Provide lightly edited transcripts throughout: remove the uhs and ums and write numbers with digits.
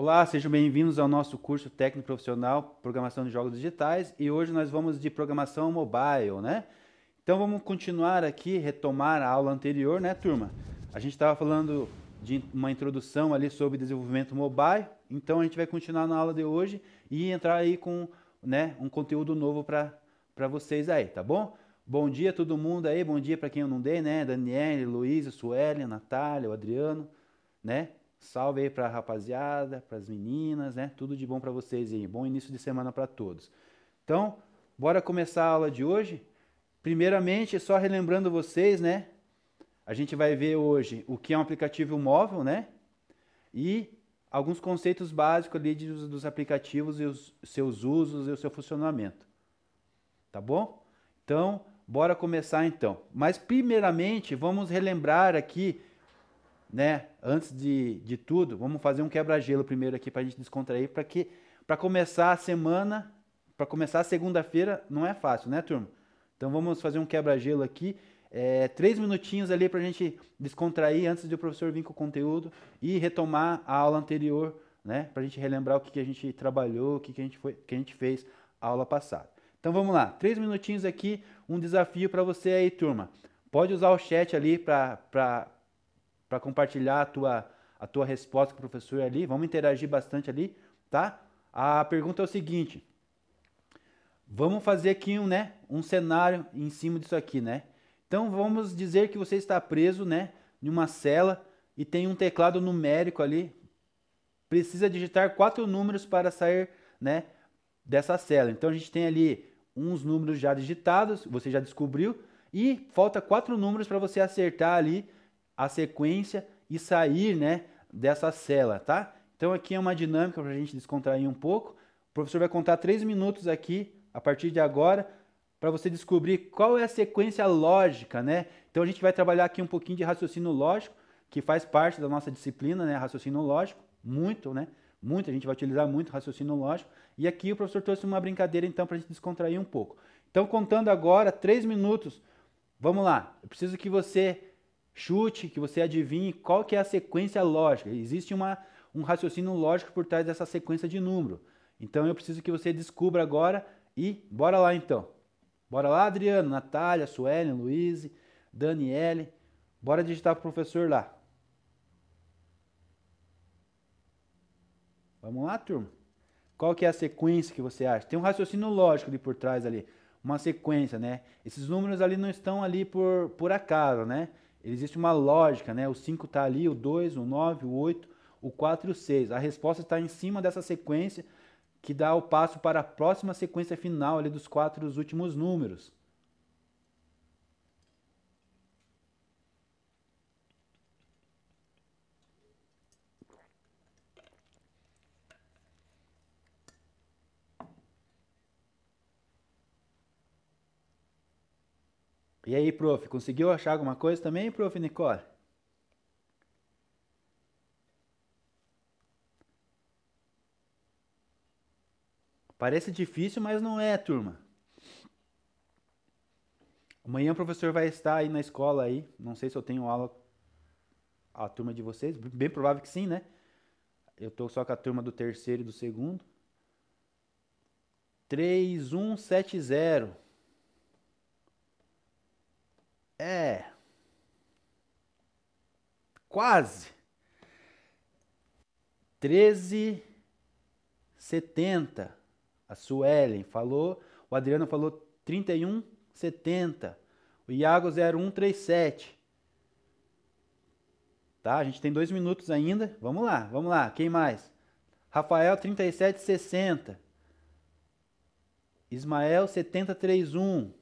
Olá, sejam bem-vindos ao nosso curso técnico profissional Programação de Jogos Digitais e hoje nós vamos de programação mobile, né? Então vamos continuar aqui, retomar a aula anterior, né, turma? A gente estava falando de uma introdução ali sobre desenvolvimento mobile, então a gente vai continuar na aula de hoje e entrar aí com, né, um conteúdo novo para vocês aí, tá bom? Bom dia a todo mundo aí, bom dia para quem eu não dei, né? Daniele, Luísa, Sueli, Natália, o Adriano, né? Salve aí para a rapaziada, para as meninas, né? Tudo de bom para vocês aí. Bom início de semana para todos. Então, bora começar a aula de hoje. Primeiramente, só relembrando vocês, né? A gente vai ver hoje o que é um aplicativo móvel, né? E alguns conceitos básicos ali dos aplicativos e os seus usos e o seu funcionamento. Tá bom? Então, bora começar então. Mas primeiramente, vamos relembrar aqui, né? Antes de tudo, vamos fazer um quebra-gelo primeiro aqui para a gente descontrair, para começar a semana, para começar a segunda-feira não é fácil, né, turma? Então vamos fazer um quebra-gelo aqui, 3 minutinhos ali para a gente descontrair antes de o professor vir com o conteúdo e retomar a aula anterior, né? Para a gente relembrar o que a gente trabalhou, o que a gente fez a aula passada. Então vamos lá, 3 minutinhos aqui, um desafio para você aí, turma. Pode usar o chat ali para compartilhar a tua resposta com o professor ali. Vamos interagir bastante ali, tá? A pergunta é o seguinte. Vamos fazer aqui um cenário em cima disso aqui, né? Então vamos dizer que você está preso, né, em uma cela e tem um teclado numérico ali. Precisa digitar 4 números para sair, né, dessa cela. Então a gente tem ali uns números já digitados, você já descobriu, e falta 4 números para você acertar ali a sequência e sair, né, dessa cela, tá? Então aqui é uma dinâmica para a gente descontrair um pouco. O professor vai contar 3 minutos aqui, a partir de agora, para você descobrir qual é a sequência lógica, né? Então a gente vai trabalhar aqui um pouquinho de raciocínio lógico, que faz parte da nossa disciplina, né? Raciocínio lógico, muito, né? Muito, a gente vai utilizar muito raciocínio lógico. E aqui o professor trouxe uma brincadeira então para a gente descontrair um pouco. Então contando agora 3 minutos, vamos lá. Eu preciso que você chute, que você adivinhe qual que é a sequência lógica. Existe um raciocínio lógico por trás dessa sequência de número. Então eu preciso que você descubra agora e bora lá então. Bora lá, Adriano, Natália, Suelen, Luiz, Daniele. Bora digitar para o professor lá. Vamos lá, turma? Qual que é a sequência que você acha? Tem um raciocínio lógico ali por trás ali. Uma sequência, né? Esses números ali não estão ali por acaso, né? Existe uma lógica, né? O 5 está ali, o 2, o 9, o 8, o 4 e o 6. A resposta está em cima dessa sequência que dá o passo para a próxima sequência final ali dos 4 últimos números. E aí, prof, conseguiu achar alguma coisa também, prof. Nicole? Parece difícil, mas não é, turma. Amanhã o professor vai estar aí na escola aí. Não sei se eu tenho aula a turma de vocês. Bem provável que sim, né? Eu tô só com a turma do terceiro e do segundo. 3170. É, quase. 1370. A Suelen falou. O Adriano falou 3170. O Iago 0137. Tá? A gente tem 2 minutos ainda. Vamos lá, vamos lá. Quem mais? Rafael 3760. Ismael 7031.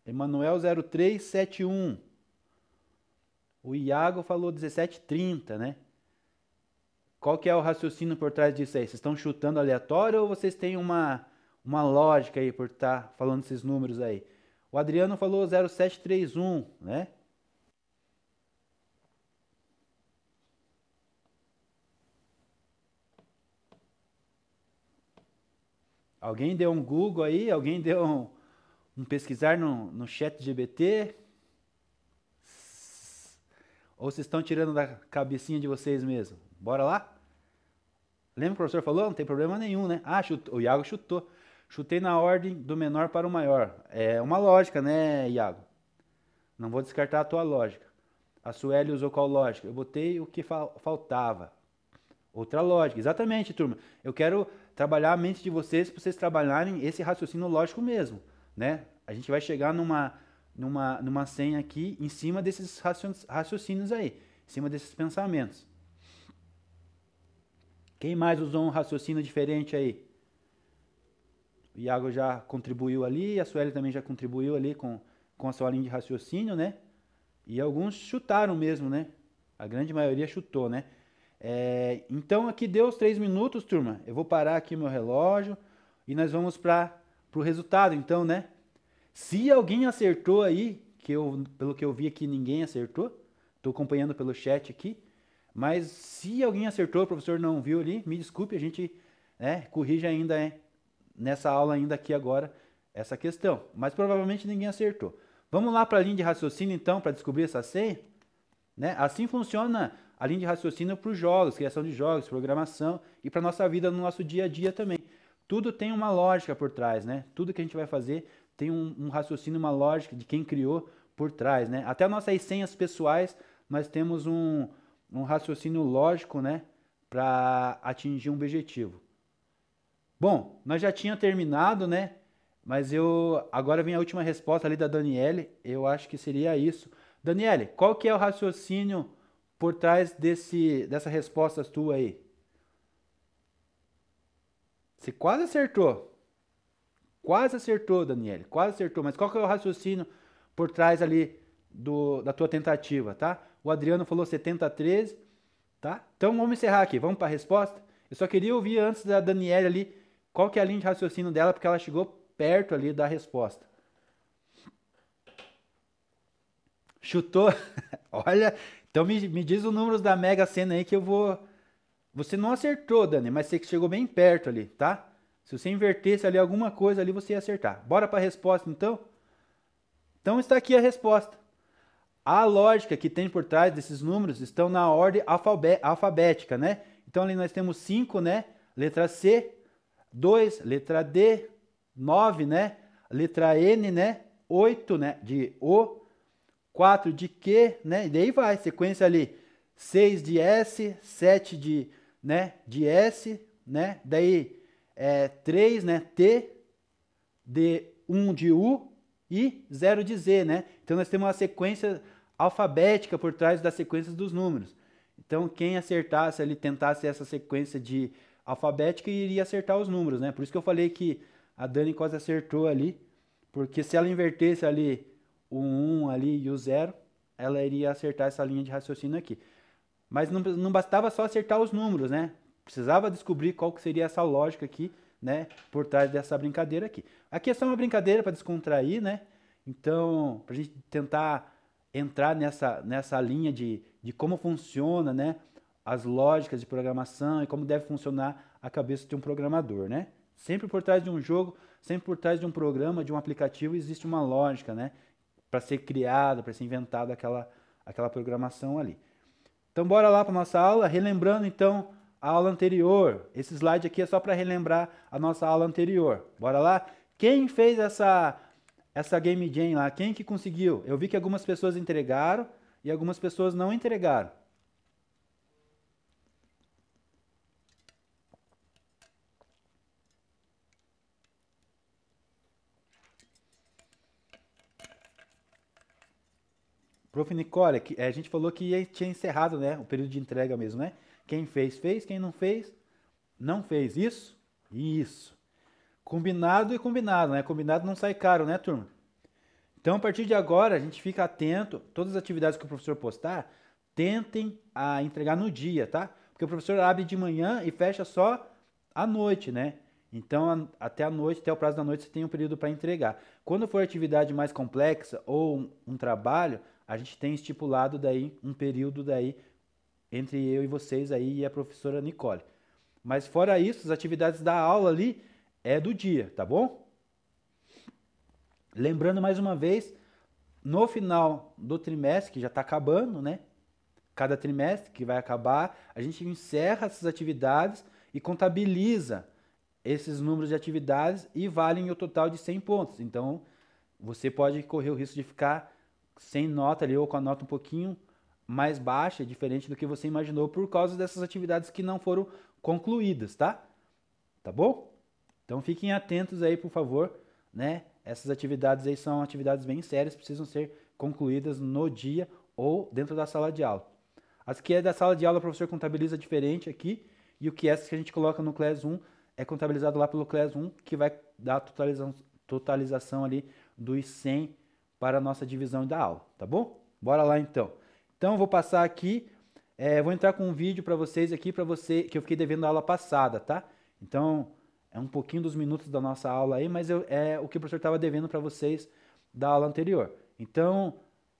Emanuel 0371. O Iago falou 1730, né? Qual que é o raciocínio por trás disso aí? Vocês estão chutando aleatório ou vocês têm uma lógica aí por estar falando esses números aí? O Adriano falou 0731, né? Alguém deu um Google aí? Alguém deu um pesquisar no chat GBT? Ou vocês estão tirando da cabecinha de vocês mesmo? Bora lá? Lembra que o professor falou? Não tem problema nenhum, né? Ah, o Iago chutou. Chutei na ordem do menor para o maior. É uma lógica, né, Iago? Não vou descartar a tua lógica. A Sueli usou qual lógica? Eu botei o que faltava. Outra lógica. Exatamente, turma. Eu quero trabalhar a mente de vocês para vocês trabalharem esse raciocínio lógico mesmo, né? A gente vai chegar numa senha aqui em cima desses raciocínios aí, em cima desses pensamentos. Quem mais usou um raciocínio diferente aí? O Iago já contribuiu ali, a Sueli também já contribuiu ali com a sua linha de raciocínio, né? E alguns chutaram mesmo, né? A grande maioria chutou, né? Então aqui deu os 3 minutos, turma. Eu vou parar aqui meu relógio e nós vamos para o resultado, então, né? Se alguém acertou aí, pelo que eu vi aqui ninguém acertou, estou acompanhando pelo chat aqui, mas se alguém acertou, o professor não viu ali, me desculpe, a gente corrige ainda nessa aula ainda aqui agora essa questão, mas provavelmente ninguém acertou. Vamos lá para a linha de raciocínio então, para descobrir essa senha? Né? Assim funciona a linha de raciocínio para os jogos, criação de jogos, programação e para a nossa vida no nosso dia a dia também. Tudo tem uma lógica por trás, né? Tudo que a gente vai fazer tem um raciocínio, uma lógica de quem criou por trás, né? Até nossas senhas pessoais, nós temos um raciocínio lógico, né? Para atingir um objetivo. Bom, nós já tinha terminado, né? Mas agora vem a última resposta ali da Daniele. Eu acho que seria isso. Daniele, qual que é o raciocínio por trás dessa resposta tua aí? Você quase acertou. Quase acertou, Daniele. Quase acertou. Mas qual que é o raciocínio por trás ali da tua tentativa, tá? O Adriano falou 70-13, tá? Então vamos encerrar aqui. Vamos para a resposta? Eu só queria ouvir antes da Daniele ali qual que é a linha de raciocínio dela, porque ela chegou perto ali da resposta. Chutou? Olha, então me diz os números da Mega Sena aí que eu vou... Você não acertou, Dani, mas você chegou bem perto ali, tá? Se você invertesse ali alguma coisa ali, você ia acertar. Bora para a resposta, então? Então está aqui a resposta. A lógica que tem por trás desses números estão na ordem alfabética, né? Então ali nós temos 5, né? Letra C, 2, letra D, 9, né? Letra N, né? 8, né? De O, 4 de Q, né? E daí vai, sequência ali. 6 de S, 7 de S, né? Daí 3, né? T, de 1 de U e 0 de Z, né? Então nós temos uma sequência alfabética por trás das sequências dos números. Então quem acertasse ali, tentasse essa sequência de alfabética, iria acertar os números, né? Por isso que eu falei que a Dani quase acertou ali, porque se ela invertesse ali o 1 ali e o 0, ela iria acertar essa linha de raciocínio aqui. Mas não bastava só acertar os números, né? Precisava descobrir qual que seria essa lógica aqui, né? Por trás dessa brincadeira aqui. Aqui é só uma brincadeira para descontrair, né? Então, para a gente tentar entrar nessa linha de como funciona, né? As lógicas de programação e como deve funcionar a cabeça de um programador, né? Sempre por trás de um jogo, sempre por trás de um programa, de um aplicativo, existe uma lógica, né? Para ser criada, para ser inventada aquela programação ali. Então, bora lá para nossa aula, relembrando então a aula anterior. Esse slide aqui é só para relembrar a nossa aula anterior. Bora lá? Quem fez essa Game Jam lá? Quem que conseguiu? Eu vi que algumas pessoas entregaram e algumas pessoas não entregaram. Prof. Nicole, a gente falou que tinha encerrado, né, o período de entrega mesmo, né? Quem fez, fez. Quem não fez, não fez. Isso? Isso. Combinado e combinado, né? Combinado não sai caro, né, turma? Então, a partir de agora, a gente fica atento. Todas as atividades que o professor postar, tentem a entregar no dia, tá? Porque o professor abre de manhã e fecha só à noite, né? Então, até a noite, até o prazo da noite, você tem um período para entregar. Quando for atividade mais complexa ou um trabalho, a gente tem estipulado daí um período daí entre eu e vocês aí e a professora Nicole. Mas fora isso, as atividades da aula ali é do dia, tá bom? Lembrando mais uma vez, no final do trimestre, que já está acabando, né? Cada trimestre que vai acabar, a gente encerra essas atividades e contabiliza esses números de atividades e valem o total de 100 pontos. Então, você pode correr o risco de ficar sem nota ali ou com a nota um pouquinho mais baixa, diferente do que você imaginou por causa dessas atividades que não foram concluídas, tá? Tá bom? Então, fiquem atentos aí, por favor, né? Essas atividades aí são atividades bem sérias, precisam ser concluídas no dia ou dentro da sala de aula. As que é da sala de aula, o professor contabiliza diferente aqui, e o que a gente coloca no Class 1 é contabilizado lá pelo Class 1, que vai dar a totalização ali dos 100 para a nossa divisão da aula, tá bom? Bora lá então. Então, eu vou passar aqui, vou entrar com um vídeo para vocês aqui, que eu fiquei devendo na aula passada, tá? Então, é um pouquinho dos minutos da nossa aula aí, mas é o que o professor estava devendo para vocês da aula anterior. Então,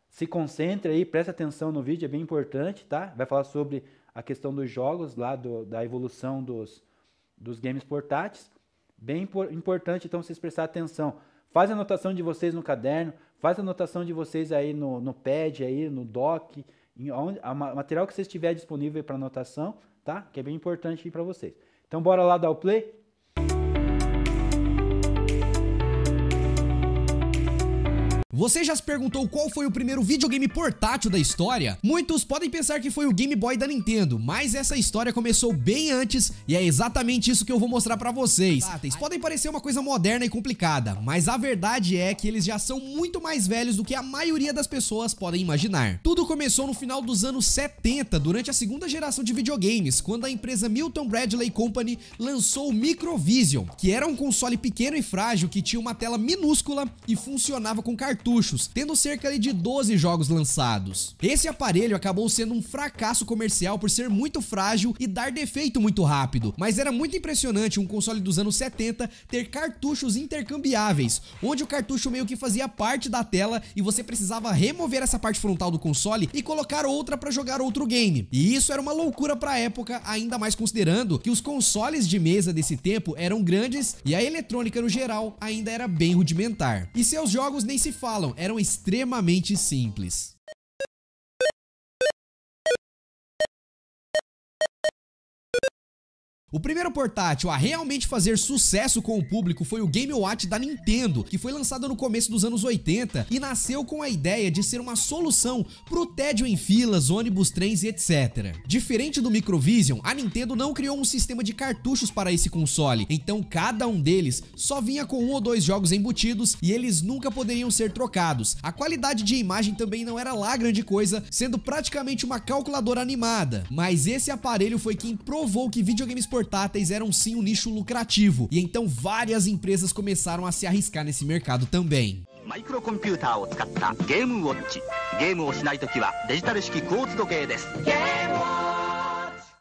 se concentre aí, preste atenção no vídeo, é bem importante, tá? Vai falar sobre a questão dos jogos, lá da evolução dos games portáteis. Bem importante, então, vocês prestarem atenção. Faz a anotação de vocês no caderno, faz a anotação de vocês aí no pad, aí, no doc, o material que vocês tiverem disponível para anotação, tá? Que é bem importante para vocês. Então, bora lá dar o play? Você já se perguntou qual foi o primeiro videogame portátil da história? Muitos podem pensar que foi o Game Boy da Nintendo, mas essa história começou bem antes e é exatamente isso que eu vou mostrar pra vocês. Podem parecer uma coisa moderna e complicada, mas a verdade é que eles já são muito mais velhos do que a maioria das pessoas podem imaginar. Tudo começou no final dos anos 70, durante a segunda geração de videogames, quando a empresa Milton Bradley Company lançou o Microvision, que era um console pequeno e frágil que tinha uma tela minúscula e funcionava com cartuchos, tendo cerca de 12 jogos lançados. Esse aparelho acabou sendo um fracasso comercial por ser muito frágil e dar defeito muito rápido, mas era muito impressionante um console dos anos 70 ter cartuchos intercambiáveis, onde o cartucho meio que fazia parte da tela e você precisava remover essa parte frontal do console e colocar outra para jogar outro game. E isso era uma loucura para a época, ainda mais considerando que os consoles de mesa desse tempo eram grandes e a eletrônica no geral ainda era bem rudimentar. E seus jogos nem se falam, eram extremamente simples. O primeiro portátil a realmente fazer sucesso com o público foi o Game Watch da Nintendo, que foi lançado no começo dos anos 80 e nasceu com a ideia de ser uma solução pro tédio em filas, ônibus, trens e etc. Diferente do Microvision, a Nintendo não criou um sistema de cartuchos para esse console, então cada um deles só vinha com 1 ou 2 jogos embutidos e eles nunca poderiam ser trocados. A qualidade de imagem também não era lá grande coisa, sendo praticamente uma calculadora animada, mas esse aparelho foi quem provou que videogames portáteis eram sim um nicho lucrativo, e então várias empresas começaram a se arriscar nesse mercado também.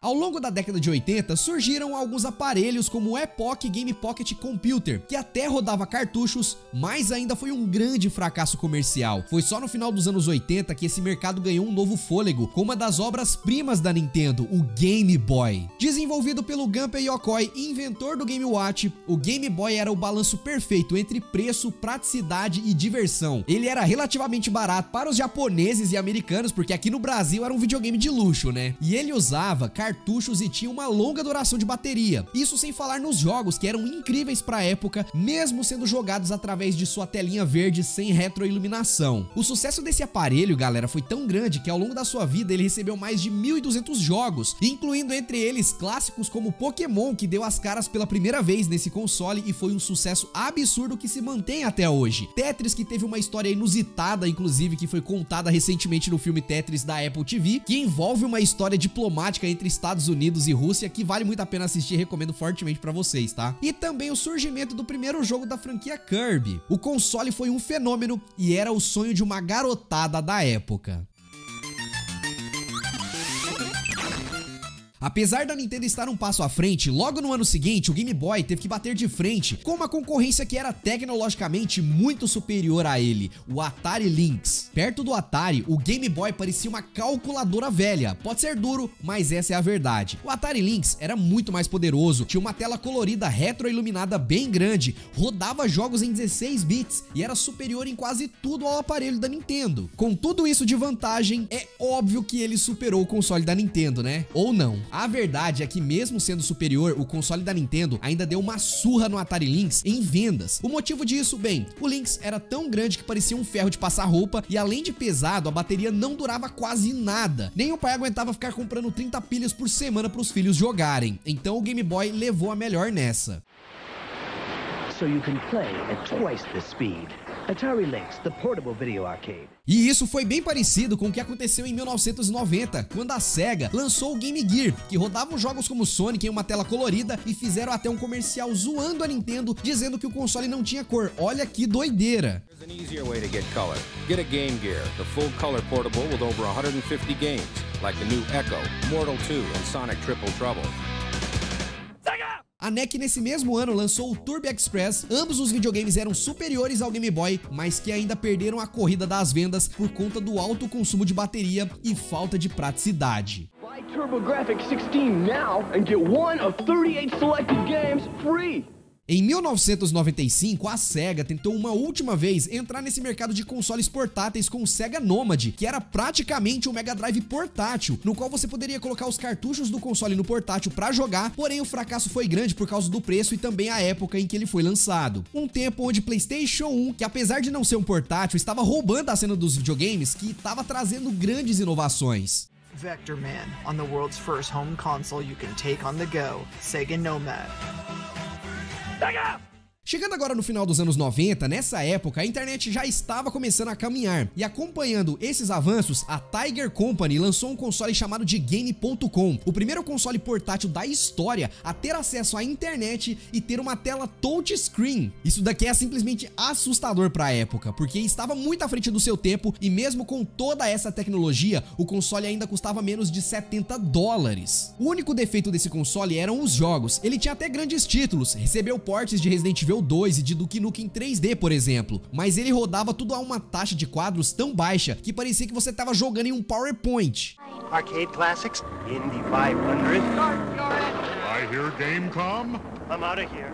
Ao longo da década de 80, surgiram alguns aparelhos como o Epoch Game Pocket Computer, que até rodava cartuchos, mas ainda foi um grande fracasso comercial. Foi só no final dos anos 80 que esse mercado ganhou um novo fôlego, com uma das obras-primas da Nintendo, o Game Boy. Desenvolvido pelo Gunpei Yokoi, inventor do Game Watch, o Game Boy era o balanço perfeito entre preço, praticidade e diversão. Ele era relativamente barato para os japoneses e americanos, porque aqui no Brasil era um videogame de luxo, né? E ele usava cartuchos e tinha uma longa duração de bateria. Isso sem falar nos jogos, que eram incríveis para a época, mesmo sendo jogados através de sua telinha verde sem retroiluminação. O sucesso desse aparelho, galera, foi tão grande que ao longo da sua vida ele recebeu mais de 1.200 jogos, incluindo entre eles clássicos como Pokémon, que deu as caras pela primeira vez nesse console e foi um sucesso absurdo que se mantém até hoje. Tetris, que teve uma história inusitada, inclusive, que foi contada recentemente no filme Tetris da Apple TV, que envolve uma história diplomática entre Estados Unidos e Rússia, que vale muito a pena assistir, recomendo fortemente pra vocês, tá? E também o surgimento do primeiro jogo da franquia Kirby. O console foi um fenômeno e era o sonho de uma garotada da época. Apesar da Nintendo estar um passo à frente, logo no ano seguinte o Game Boy teve que bater de frente com uma concorrência que era tecnologicamente muito superior a ele, o Atari Lynx. Perto do Atari, o Game Boy parecia uma calculadora velha. Pode ser duro, mas essa é a verdade. O Atari Lynx era muito mais poderoso, tinha uma tela colorida retroiluminada bem grande, rodava jogos em 16 bits e era superior em quase tudo ao aparelho da Nintendo. Com tudo isso de vantagem, é óbvio que ele superou o console da Nintendo, né? Ou não. A verdade é que mesmo sendo superior, o console da Nintendo ainda deu uma surra no Atari Lynx em vendas. O motivo disso, bem, o Lynx era tão grande que parecia um ferro de passar roupa e além de pesado, a bateria não durava quase nada. Nem o pai aguentava ficar comprando 30 pilhas por semana para os filhos jogarem. Então o Game Boy levou a melhor nessa. So you can play at twice the speed. Atari Lynx, the portable video arcade. E isso foi bem parecido com o que aconteceu em 1990, quando a Sega lançou o Game Gear, que rodava jogos como Sonic em uma tela colorida e fizeram até um comercial zoando a Nintendo, dizendo que o console não tinha cor. Olha que doideira! There's an easier way to get color. Get a Game Gear, the full color portable with over 150 games, like the new Echo, Mortal 2 and Sonic Triple Trouble. A NEC nesse mesmo ano lançou o Turbo Express. Ambos os videogames eram superiores ao Game Boy, mas que ainda perderam a corrida das vendas por conta do alto consumo de bateria e falta de praticidade. Buy TurboGrafx 16 now and get one of 38 selected games free. Em 1995, a Sega tentou uma última vez entrar nesse mercado de consoles portáteis com o Sega Nomad, que era praticamente um Mega Drive portátil, no qual você poderia colocar os cartuchos do console no portátil para jogar, porém o fracasso foi grande por causa do preço e também a época em que ele foi lançado. Um tempo onde PlayStation 1, que apesar de não ser um portátil, estava roubando a cena dos videogames, que estava trazendo grandes inovações. Vector Man, on the world's first home console you can take on the go, Sega Nomad. Chegando agora no final dos anos 90, nessa época a internet já estava começando a caminhar e acompanhando esses avanços, a Tiger Company lançou um console chamado de Game.com, o primeiro console portátil da história a ter acesso à internet e ter uma tela touchscreen. Isso daqui é simplesmente assustador para a época, porque estava muito à frente do seu tempo e mesmo com toda essa tecnologia, o console ainda custava menos de $70. O único defeito desse console eram os jogos. Ele tinha até grandes títulos, recebeu portes de Resident Evil 2 e de Duke Nukem 3D, por exemplo, mas ele rodava tudo a uma taxa de quadros tão baixa que parecia que você estava jogando em um PowerPoint. Arcade Classics, Indy 500. I hear Gamecom. I'm out of here.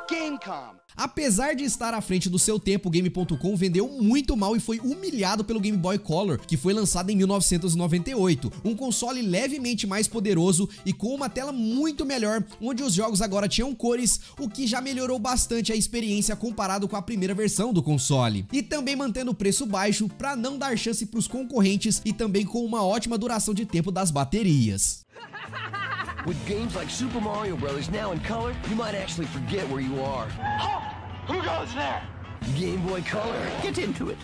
Gamecom. Apesar de estar à frente do seu tempo, o Game.com vendeu muito mal e foi humilhado pelo Game Boy Color, que foi lançado em 1998. Um console levemente mais poderoso e com uma tela muito melhor, onde os jogos agora tinham cores, o que já melhorou bastante a experiência comparado com a primeira versão do console. E também mantendo o preço baixo para não dar chance para os concorrentes e também com uma ótima duração de tempo das baterias. With games like Super Mario Bros. Now in color, you might actually forget where you are. Who goes there? Game Boy Color, get into it.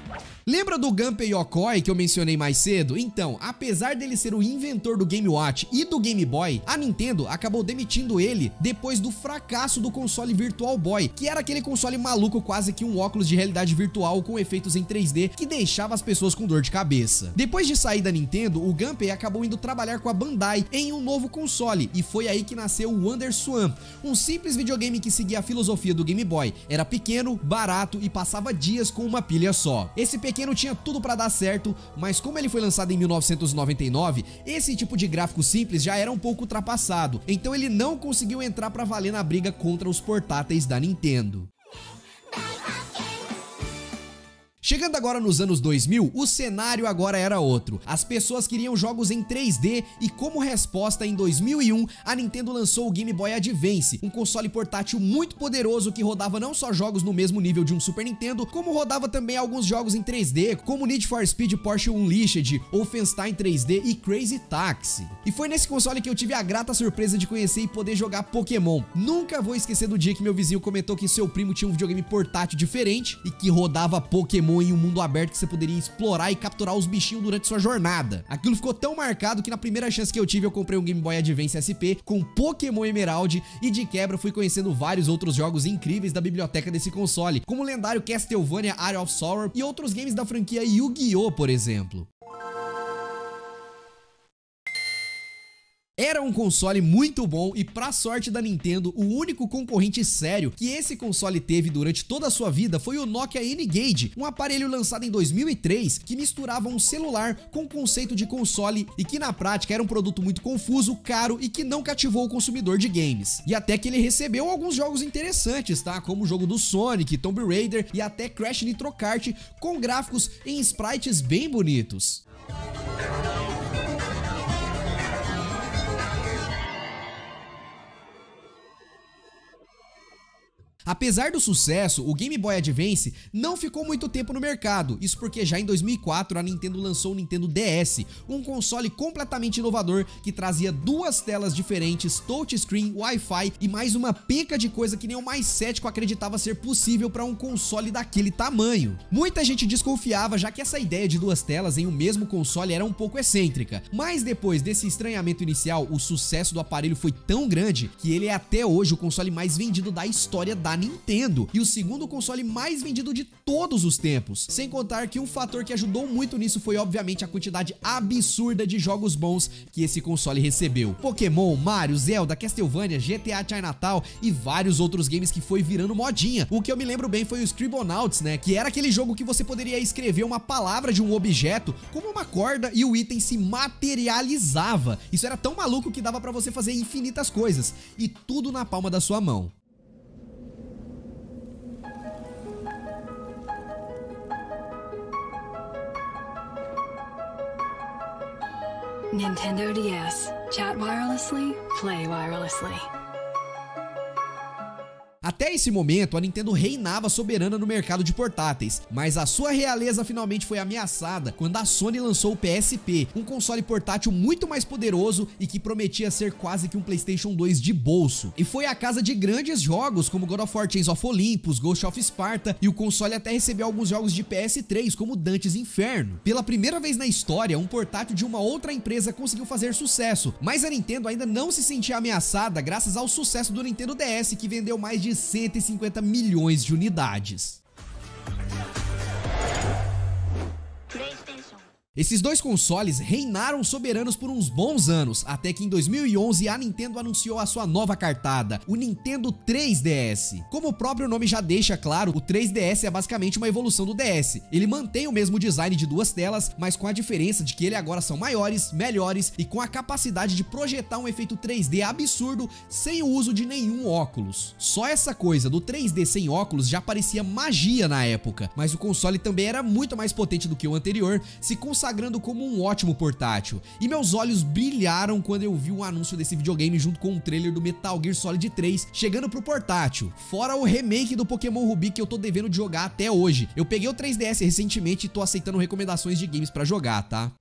Lembra do Gunpei Yokoi que eu mencionei mais cedo? Então, apesar dele ser o inventor do Game Watch e do Game Boy, a Nintendo acabou demitindo ele depois do fracasso do console Virtual Boy, que era aquele console maluco, quase que um óculos de realidade virtual com efeitos em 3D que deixava as pessoas com dor de cabeça. Depois de sair da Nintendo, o Gunpei acabou indo trabalhar com a Bandai em um novo console e foi aí que nasceu o WonderSwan, um simples videogame que seguia a filosofia do Game Boy. Era pequeno, barato e passava dias com uma pilha só. Esse pequeno tinha tudo para dar certo, mas como ele foi lançado em 1999, esse tipo de gráfico simples já era um pouco ultrapassado, então ele não conseguiu entrar para valer na briga contra os portáteis da Nintendo. Chegando agora nos anos 2000, o cenário agora era outro. As pessoas queriam jogos em 3D e como resposta, em 2001, a Nintendo lançou o Game Boy Advance, um console portátil muito poderoso que rodava não só jogos no mesmo nível de um Super Nintendo, como rodava também alguns jogos em 3D, como Need for Speed Porsche Unleashed, Wolfenstein 3D e Crazy Taxi. E foi nesse console que eu tive a grata surpresa de conhecer e poder jogar Pokémon. Nunca vou esquecer do dia que meu vizinho comentou que seu primo tinha um videogame portátil diferente e que rodava Pokémon em um mundo aberto que você poderia explorar e capturar os bichinhos durante sua jornada. Aquilo ficou tão marcado que na primeira chance que eu tive eu comprei um Game Boy Advance SP com Pokémon Emerald e de quebra fui conhecendo vários outros jogos incríveis da biblioteca desse console, como o lendário Castlevania Area of Sorrow e outros games da franquia Yu-Gi-Oh!, por exemplo. Era um console muito bom e, pra sorte da Nintendo, o único concorrente sério que esse console teve durante toda a sua vida foi o Nokia N-Gage, um aparelho lançado em 2003 que misturava um celular com conceito de console e que na prática era um produto muito confuso, caro e que não cativou o consumidor de games. E até que ele recebeu alguns jogos interessantes, tá? Como o jogo do Sonic, Tomb Raider e até Crash Nitro Kart, com gráficos em sprites bem bonitos. Apesar do sucesso, o Game Boy Advance não ficou muito tempo no mercado, isso porque já em 2004 a Nintendo lançou o Nintendo DS, um console completamente inovador que trazia 2 telas diferentes, touchscreen, Wi-Fi e mais uma penca de coisa que nem o mais cético acreditava ser possível para um console daquele tamanho. Muita gente desconfiava, já que essa ideia de 2 telas em um mesmo console era um pouco excêntrica, mas depois desse estranhamento inicial, o sucesso do aparelho foi tão grande que ele é até hoje o console mais vendido da história da Nintendo e o segundo console mais vendido de todos os tempos, sem contar que um fator que ajudou muito nisso foi obviamente a quantidade absurda de jogos bons que esse console recebeu. Pokémon, Mario, Zelda, Castlevania, GTA Chinatown e vários outros games que foi virando modinha. O que eu me lembro bem foi o Scribblenauts, né, que era aquele jogo que você poderia escrever uma palavra de um objeto como uma corda e o item se materializava. Isso era tão maluco que dava pra você fazer infinitas coisas e tudo na palma da sua mão. Nintendo DS. Chat wirelessly, play wirelessly. Até esse momento, a Nintendo reinava soberana no mercado de portáteis, mas a sua realeza finalmente foi ameaçada quando a Sony lançou o PSP, um console portátil muito mais poderoso e que prometia ser quase que um PlayStation 2 de bolso. E foi a casa de grandes jogos como God of War Chains of Olympus, Ghost of Sparta, e o console até recebeu alguns jogos de PS3 como Dante's Inferno. Pela primeira vez na história, um portátil de uma outra empresa conseguiu fazer sucesso, mas a Nintendo ainda não se sentia ameaçada graças ao sucesso do Nintendo DS, que vendeu mais de 150 milhões de unidades. Esses dois consoles reinaram soberanos por uns bons anos, até que em 2011 a Nintendo anunciou a sua nova cartada, o Nintendo 3DS. Como o próprio nome já deixa claro, o 3DS é basicamente uma evolução do DS. Ele mantém o mesmo design de 2 telas, mas com a diferença de que ele agora são maiores, melhores e com a capacidade de projetar um efeito 3D absurdo sem o uso de nenhum óculos. Só essa coisa do 3D sem óculos já parecia magia na época, mas o console também era muito mais potente do que o anterior, se consagrando como um ótimo portátil. E meus olhos brilharam quando eu vi o anúncio desse videogame junto com um trailer do Metal Gear Solid 3 chegando pro portátil. Fora o remake do Pokémon Ruby que eu tô devendo de jogar até hoje. Eu peguei o 3DS recentemente e tô aceitando recomendações de games pra jogar, tá?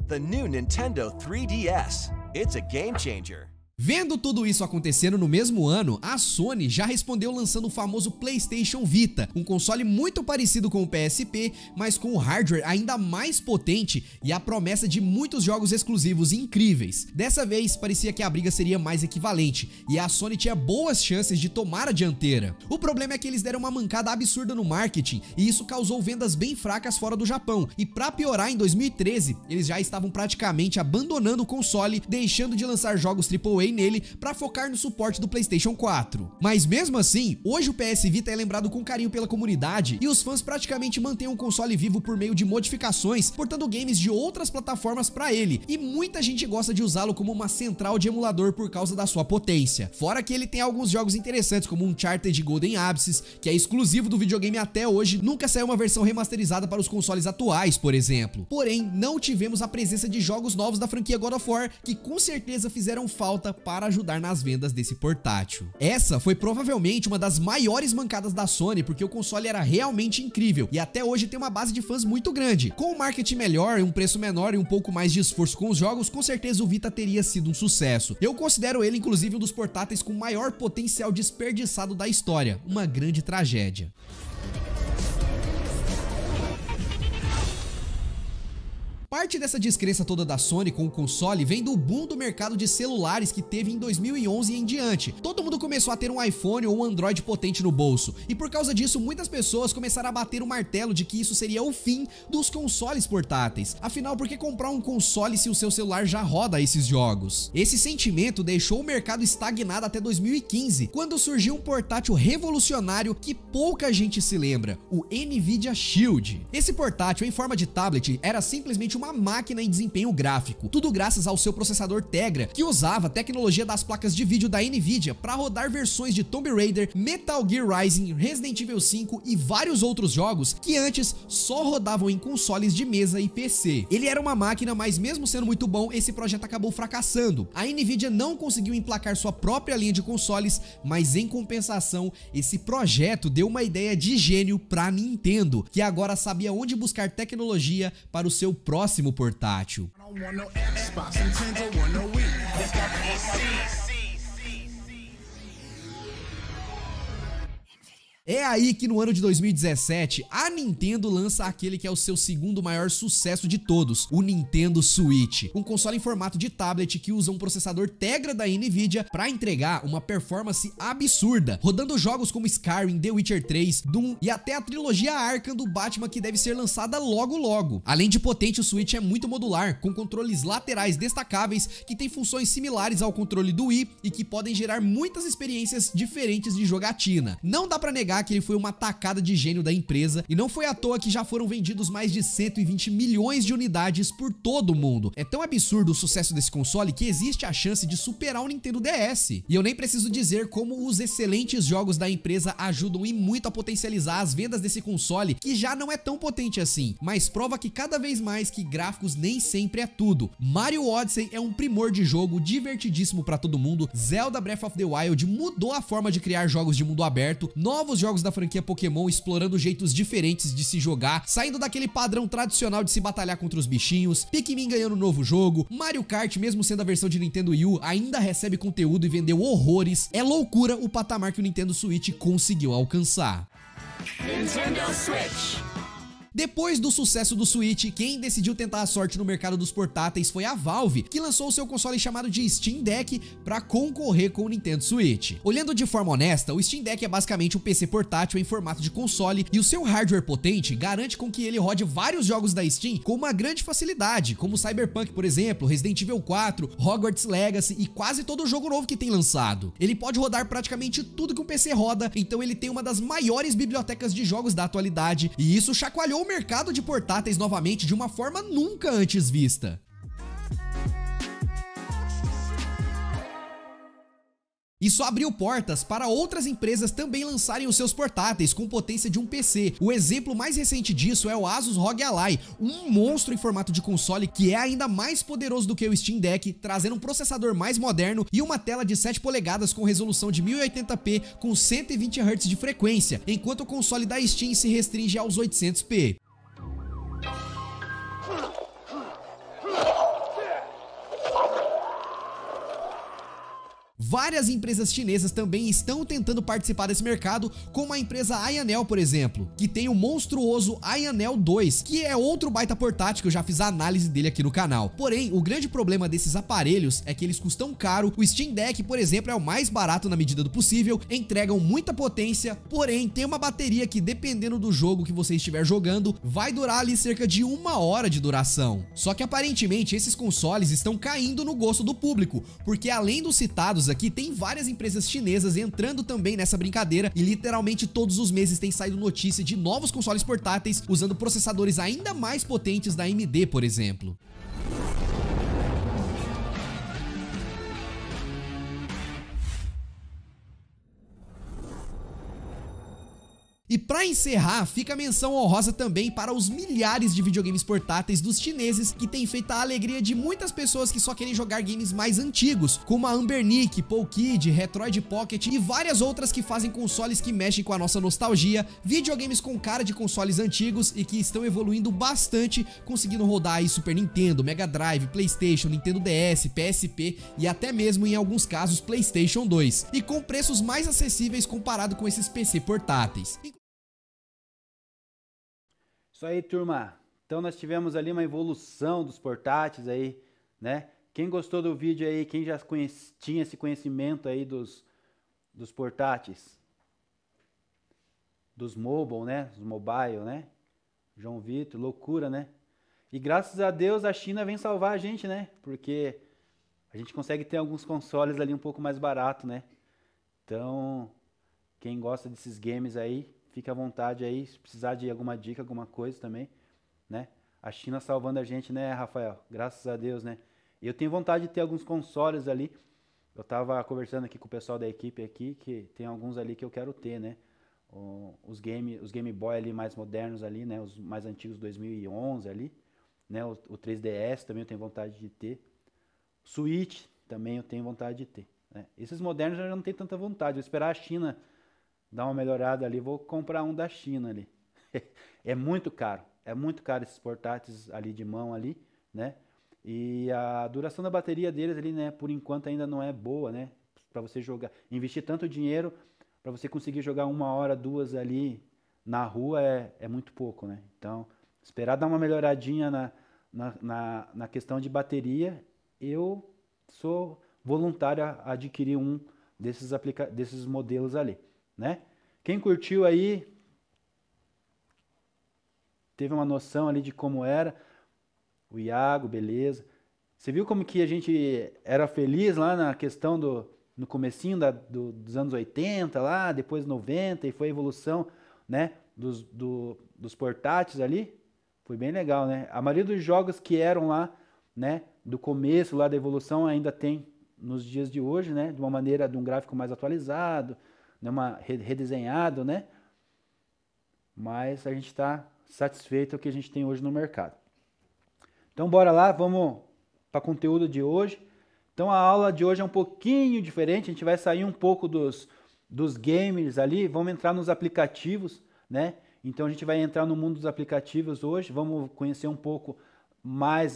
The new Nintendo 3DS. It's a game changer. Vendo tudo isso acontecendo no mesmo ano, a Sony já respondeu lançando o famoso PlayStation Vita, um console muito parecido com o PSP, mas com o hardware ainda mais potente e a promessa de muitos jogos exclusivos incríveis. Dessa vez, parecia que a briga seria mais equivalente, e a Sony tinha boas chances de tomar a dianteira. O problema é que eles deram uma mancada absurda no marketing, e isso causou vendas bem fracas fora do Japão, e pra piorar, em 2013, eles já estavam praticamente abandonando o console, deixando de lançar jogos AAA nele para focar no suporte do PlayStation 4. Mas mesmo assim, hoje o PS Vita é lembrado com carinho pela comunidade e os fãs praticamente mantêm o console vivo por meio de modificações, portando games de outras plataformas para ele, e muita gente gosta de usá-lo como uma central de emulador por causa da sua potência. Fora que ele tem alguns jogos interessantes como Uncharted Golden Abyss, que é exclusivo do videogame até hoje, nunca saiu uma versão remasterizada para os consoles atuais, por exemplo. Porém, não tivemos a presença de jogos novos da franquia God of War, que com certeza fizeram falta para ajudar nas vendas desse portátil. Essa foi provavelmente uma das maiores mancadas da Sony, porque o console era realmente incrível e até hoje tem uma base de fãs muito grande. Com um marketing melhor, um preço menor e um pouco mais de esforço com os jogos, com certeza o Vita teria sido um sucesso. Eu considero ele inclusive um dos portáteis com maior potencial desperdiçado da história, uma grande tragédia. Parte dessa descrença toda da Sony com o console vem do boom do mercado de celulares que teve em 2011 em diante. Todo mundo começou a ter um iPhone ou um Android potente no bolso, e por causa disso muitas pessoas começaram a bater o martelo de que isso seria o fim dos consoles portáteis. Afinal, por que comprar um console se o seu celular já roda esses jogos? Esse sentimento deixou o mercado estagnado até 2015, quando surgiu um portátil revolucionário que pouca gente se lembra, o Nvidia Shield. Esse portátil em forma de tablet era simplesmente uma uma máquina em desempenho gráfico, tudo graças ao seu processador Tegra, que usava a tecnologia das placas de vídeo da Nvidia para rodar versões de Tomb Raider, Metal Gear Rising, Resident Evil 5 e vários outros jogos que antes só rodavam em consoles de mesa e PC. Ele era uma máquina, mas mesmo sendo muito bom, esse projeto acabou fracassando. A Nvidia não conseguiu emplacar sua própria linha de consoles, mas em compensação, esse projeto deu uma ideia de gênio para a Nintendo, que agora sabia onde buscar tecnologia para o seu próximo portátil. É aí que no ano de 2017, a Nintendo lança aquele que é o seu segundo maior sucesso de todos, o Nintendo Switch, um console em formato de tablet que usa um processador Tegra da Nvidia para entregar uma performance absurda, rodando jogos como Skyrim, The Witcher 3, Doom e até a trilogia Arkham do Batman, que deve ser lançada logo logo. Além de potente, o Switch é muito modular, com controles laterais destacáveis que tem funções similares ao controle do Wii e que podem gerar muitas experiências diferentes de jogatina. Não dá para negar que ele foi uma tacada de gênio da empresa, e não foi à toa que já foram vendidos mais de 120 milhões de unidades por todo o mundo. É tão absurdo o sucesso desse console que existe a chance de superar o Nintendo DS. E eu nem preciso dizer como os excelentes jogos da empresa ajudam e muito a potencializar as vendas desse console, que já não é tão potente assim, mas prova que cada vez mais que gráficos nem sempre é tudo. Mario Odyssey é um primor de jogo, divertidíssimo pra todo mundo. Zelda Breath of the Wild mudou a forma de criar jogos de mundo aberto. Novos jogos da franquia Pokémon explorando jeitos diferentes de se jogar, saindo daquele padrão tradicional de se batalhar contra os bichinhos. Pikmin ganhando um novo jogo. Mario Kart, mesmo sendo a versão de Nintendo Wii U, ainda recebe conteúdo e vendeu horrores. É loucura o patamar que o Nintendo Switch conseguiu alcançar. Nintendo Switch. Depois do sucesso do Switch, quem decidiu tentar a sorte no mercado dos portáteis foi a Valve, que lançou o seu console chamado de Steam Deck para concorrer com o Nintendo Switch. Olhando de forma honesta, o Steam Deck é basicamente um PC portátil em formato de console, e o seu hardware potente garante com que ele rode vários jogos da Steam com uma grande facilidade, como Cyberpunk, por exemplo, Resident Evil 4, Hogwarts Legacy e quase todo jogo novo que tem lançado. Ele pode rodar praticamente tudo que um PC roda, então ele tem uma das maiores bibliotecas de jogos da atualidade, e isso chacoalhou o mercado de portáteis novamente de uma forma nunca antes vista. Isso abriu portas para outras empresas também lançarem os seus portáteis com potência de um PC. O exemplo mais recente disso é o Asus ROG Ally, um monstro em formato de console que é ainda mais poderoso do que o Steam Deck, trazendo um processador mais moderno e uma tela de 7 polegadas com resolução de 1080p com 120 Hz de frequência, enquanto o console da Steam se restringe aos 800p. Várias empresas chinesas também estão tentando participar desse mercado, como a empresa Ayanel, por exemplo, que tem o monstruoso Ayanel 2, que é outro baita portátil que eu já fiz a análise dele aqui no canal. Porém, o grande problema desses aparelhos é que eles custam caro. O Steam Deck, por exemplo, é o mais barato na medida do possível, entregam muita potência, porém tem uma bateria que, dependendo do jogo que você estiver jogando, vai durar ali cerca de 1 hora de duração. Só que aparentemente esses consoles estão caindo no gosto do público, porque além dos citados aqui, tem várias empresas chinesas entrando também nessa brincadeira, e literalmente todos os meses tem saído notícia de novos consoles portáteis usando processadores ainda mais potentes da AMD, por exemplo. E para encerrar, fica a menção honrosa também para os milhares de videogames portáteis dos chineses que têm feito a alegria de muitas pessoas que só querem jogar games mais antigos, como a Ambernic, Polkid, Retroid Pocket e várias outras que fazem consoles que mexem com a nossa nostalgia, videogames com cara de consoles antigos e que estão evoluindo bastante, conseguindo rodar aí Super Nintendo, Mega Drive, PlayStation, Nintendo DS, PSP e até mesmo em alguns casos PlayStation 2, e com preços mais acessíveis comparado com esses PC portáteis. Isso aí, turma. Então nós tivemos ali uma evolução dos portáteis aí, né? Quem gostou do vídeo aí, quem já tinha esse conhecimento aí dos portáteis, dos mobile, né? Dos mobile, né? João Vitor, loucura, né? E graças a Deus a China vem salvar a gente, né? Porque a gente consegue ter alguns consoles ali um pouco mais barato, né? Então, quem gosta desses games aí, fica à vontade aí, se precisar de alguma dica, alguma coisa também, né? A China salvando a gente, né, Rafael? Graças a Deus, né? E eu tenho vontade de ter alguns consoles ali. Eu tava conversando aqui com o pessoal da equipe aqui, que tem alguns ali que eu quero ter, né? Os Game Boy ali mais modernos ali, né? Os mais antigos 2011 ali, né? O 3DS também eu tenho vontade de ter. Switch também eu tenho vontade de ter, né? Esses modernos eu já não tenho tanta vontade. Vou esperar a China dar uma melhorada ali, vou comprar um da China ali. É muito caro esses portáteis ali de mão ali, né? E a duração da bateria deles ali, né, por enquanto ainda não é boa, né? Para você jogar, investir tanto dinheiro para você conseguir jogar 1 hora, 2 ali na rua é muito pouco, né? Então, esperar dar uma melhoradinha na questão de bateria, eu sou voluntário a adquirir um desses modelos ali, né? Quem curtiu aí, teve uma noção ali de como era. O Iago, beleza. Você viu como que a gente era feliz lá na questão no comecinho dos anos 80 lá, depois 90, e foi a evolução, né, dos portáteis ali? Foi bem legal, né? A maioria dos jogos que eram lá, né, do começo lá da evolução ainda tem nos dias de hoje, né, de uma maneira, de um gráfico mais atualizado, né, redesenhado, né? Mas a gente está satisfeito com o que a gente tem hoje no mercado. Então bora lá, vamos para o conteúdo de hoje. Então a aula de hoje é um pouquinho diferente, a gente vai sair um pouco dos gamers ali, vamos entrar nos aplicativos, né? Então a gente vai entrar no mundo dos aplicativos hoje, vamos conhecer um pouco mais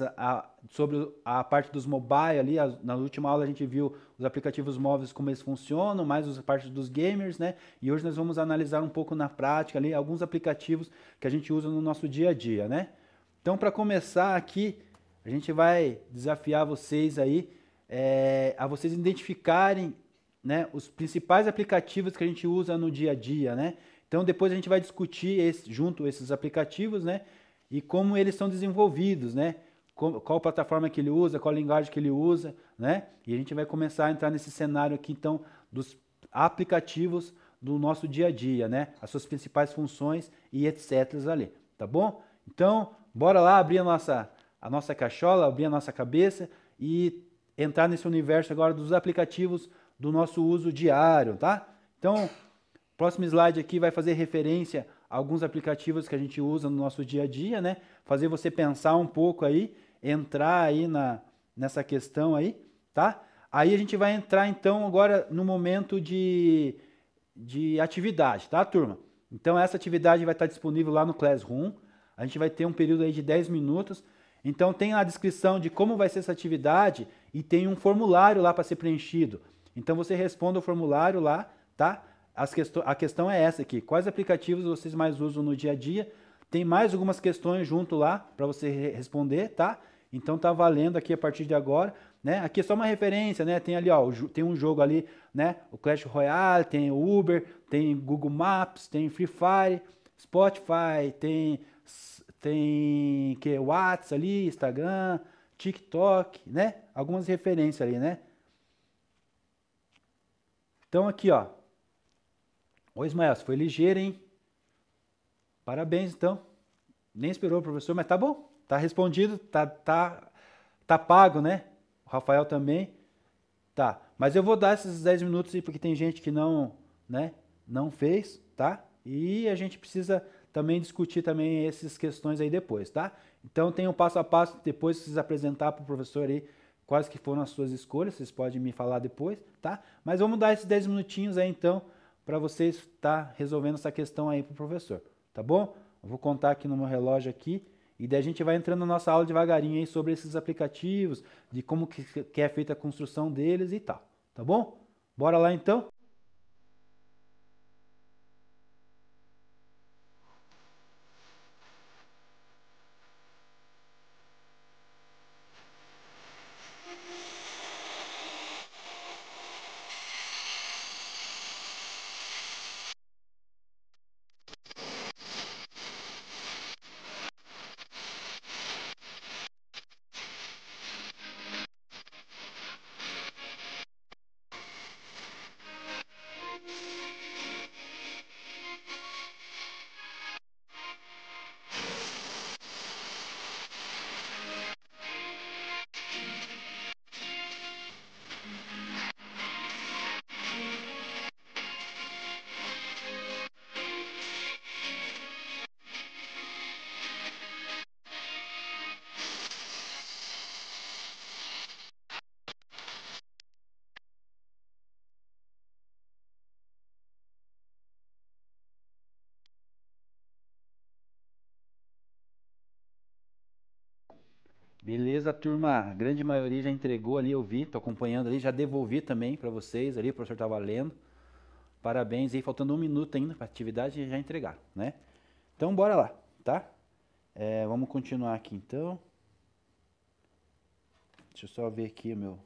sobre a parte dos mobile ali. Na última aula a gente viu os aplicativos móveis, como eles funcionam, mais a parte dos gamers, né? E hoje nós vamos analisar um pouco na prática ali alguns aplicativos que a gente usa no nosso dia a dia, né? Então, para começar aqui, a gente vai desafiar vocês aí a vocês identificarem, né, os principais aplicativos que a gente usa no dia a dia, né? Então, depois a gente vai discutir junto esses aplicativos, né, e como eles são desenvolvidos, né? Qual plataforma que ele usa, qual linguagem que ele usa, né? E a gente vai começar a entrar nesse cenário aqui, então, dos aplicativos do nosso dia a dia, né? As suas principais funções e etc. ali, tá bom? Então, bora lá abrir a nossa cachola, abrir a nossa cabeça e entrar nesse universo agora dos aplicativos do nosso uso diário, tá? Então, próximo slide aqui vai fazer referência a alguns aplicativos que a gente usa no nosso dia a dia, né? Fazer você pensar um pouco aí, entrar aí nessa questão aí, tá? Aí a gente vai entrar então agora no momento de atividade, tá, turma? Então essa atividade vai estar disponível lá no Classroom. A gente vai ter um período aí de 10 minutos. Então tem a descrição de como vai ser essa atividade e tem um formulário lá para ser preenchido. Então você responde o formulário lá, tá? A questão é essa aqui. Quais aplicativos vocês mais usam no dia a dia? Tem mais algumas questões junto lá para você responder, tá? Então tá valendo aqui a partir de agora, né? Aqui é só uma referência, né? Tem ali, ó, tem um jogo ali, né? O Clash Royale, tem o Uber, tem Google Maps, tem Free Fire, Spotify, tem WhatsApp ali, Instagram, TikTok, né? Algumas referências ali, né? Então aqui, ó. Ô Ismael, você foi ligeiro, hein? Parabéns, então. Nem esperou o professor, mas tá bom. Tá respondido, tá pago, né? O Rafael também. Tá. Mas eu vou dar esses 10 minutos aí, porque tem gente que não fez, tá? E a gente precisa também discutir também essas questões aí depois, tá? Então tem um passo a passo, depois vocês apresentar para o professor aí quais que foram as suas escolhas, vocês podem me falar depois, tá? Mas vamos dar esses 10 minutinhos aí então, para vocês estar resolvendo essa questão aí para o professor, tá bom? Eu vou contar aqui no meu relógio aqui, e daí a gente vai entrando na nossa aula devagarinho aí sobre esses aplicativos, de como que é feita a construção deles e tal, tá bom? Bora lá então? Beleza, turma. A grande maioria já entregou ali, eu vi, tô acompanhando ali, já devolvi também para vocês ali, o professor tava lendo. Parabéns aí, faltando 1 minuto ainda para atividade e já entregaram, né? Então bora lá, tá? Vamos continuar aqui então. Deixa eu só ver aqui o meu...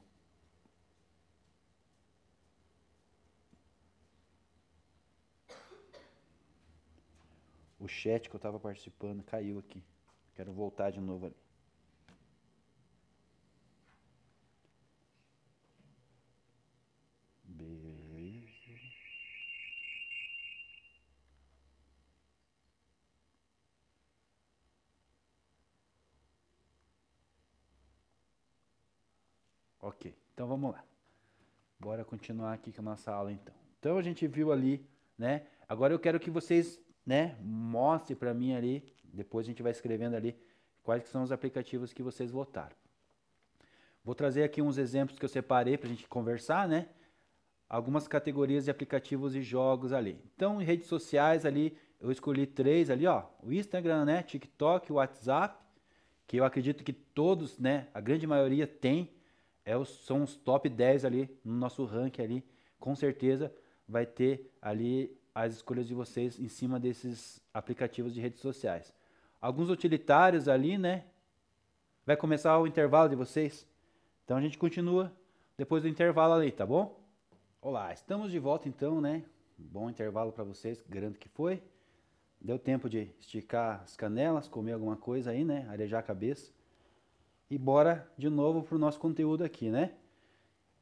O chat que eu tava participando caiu aqui. Quero voltar de novo ali. Beleza. Ok, então vamos lá. Bora continuar aqui com a nossa aula então. Então a gente viu ali, né? Agora eu quero que vocês, né, mostrem para mim ali, depois a gente vai escrevendo ali quais que são os aplicativos que vocês votaram. Vou trazer aqui uns exemplos que eu separei para a gente conversar, né? Algumas categorias de aplicativos e jogos ali. Então, em redes sociais ali, eu escolhi 3 ali, ó. O Instagram, né? TikTok, o WhatsApp, que eu acredito que todos, né? A grande maioria tem. São os top 10 ali no nosso ranking ali. Com certeza vai ter ali as escolhas de vocês em cima desses aplicativos de redes sociais. Alguns utilitários ali, né? Vai começar o intervalo de vocês. Então a gente continua depois do intervalo ali, tá bom? Olá, estamos de volta então, né? Bom intervalo para vocês, garanto que foi. Deu tempo de esticar as canelas, comer alguma coisa aí, né? Arejar a cabeça. E bora de novo pro nosso conteúdo aqui, né?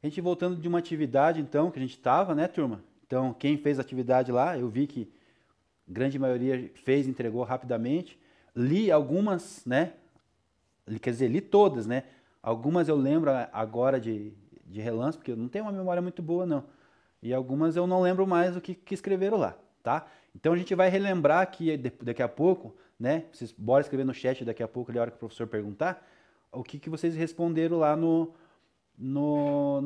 A gente voltando de uma atividade então, que a gente tava, né, turma? Então, quem fez a atividade lá, eu vi que a grande maioria fez, entregou rapidamente. Li algumas, né? Quer dizer, li todas, né? Algumas eu lembro agora de relance, porque eu não tenho uma memória muito boa, não. E algumas eu não lembro mais do que escreveram lá, tá? Então a gente vai relembrar aqui daqui a pouco, né? Vocês bora escrever no chat daqui a pouco, na hora que o professor perguntar, o que vocês responderam lá no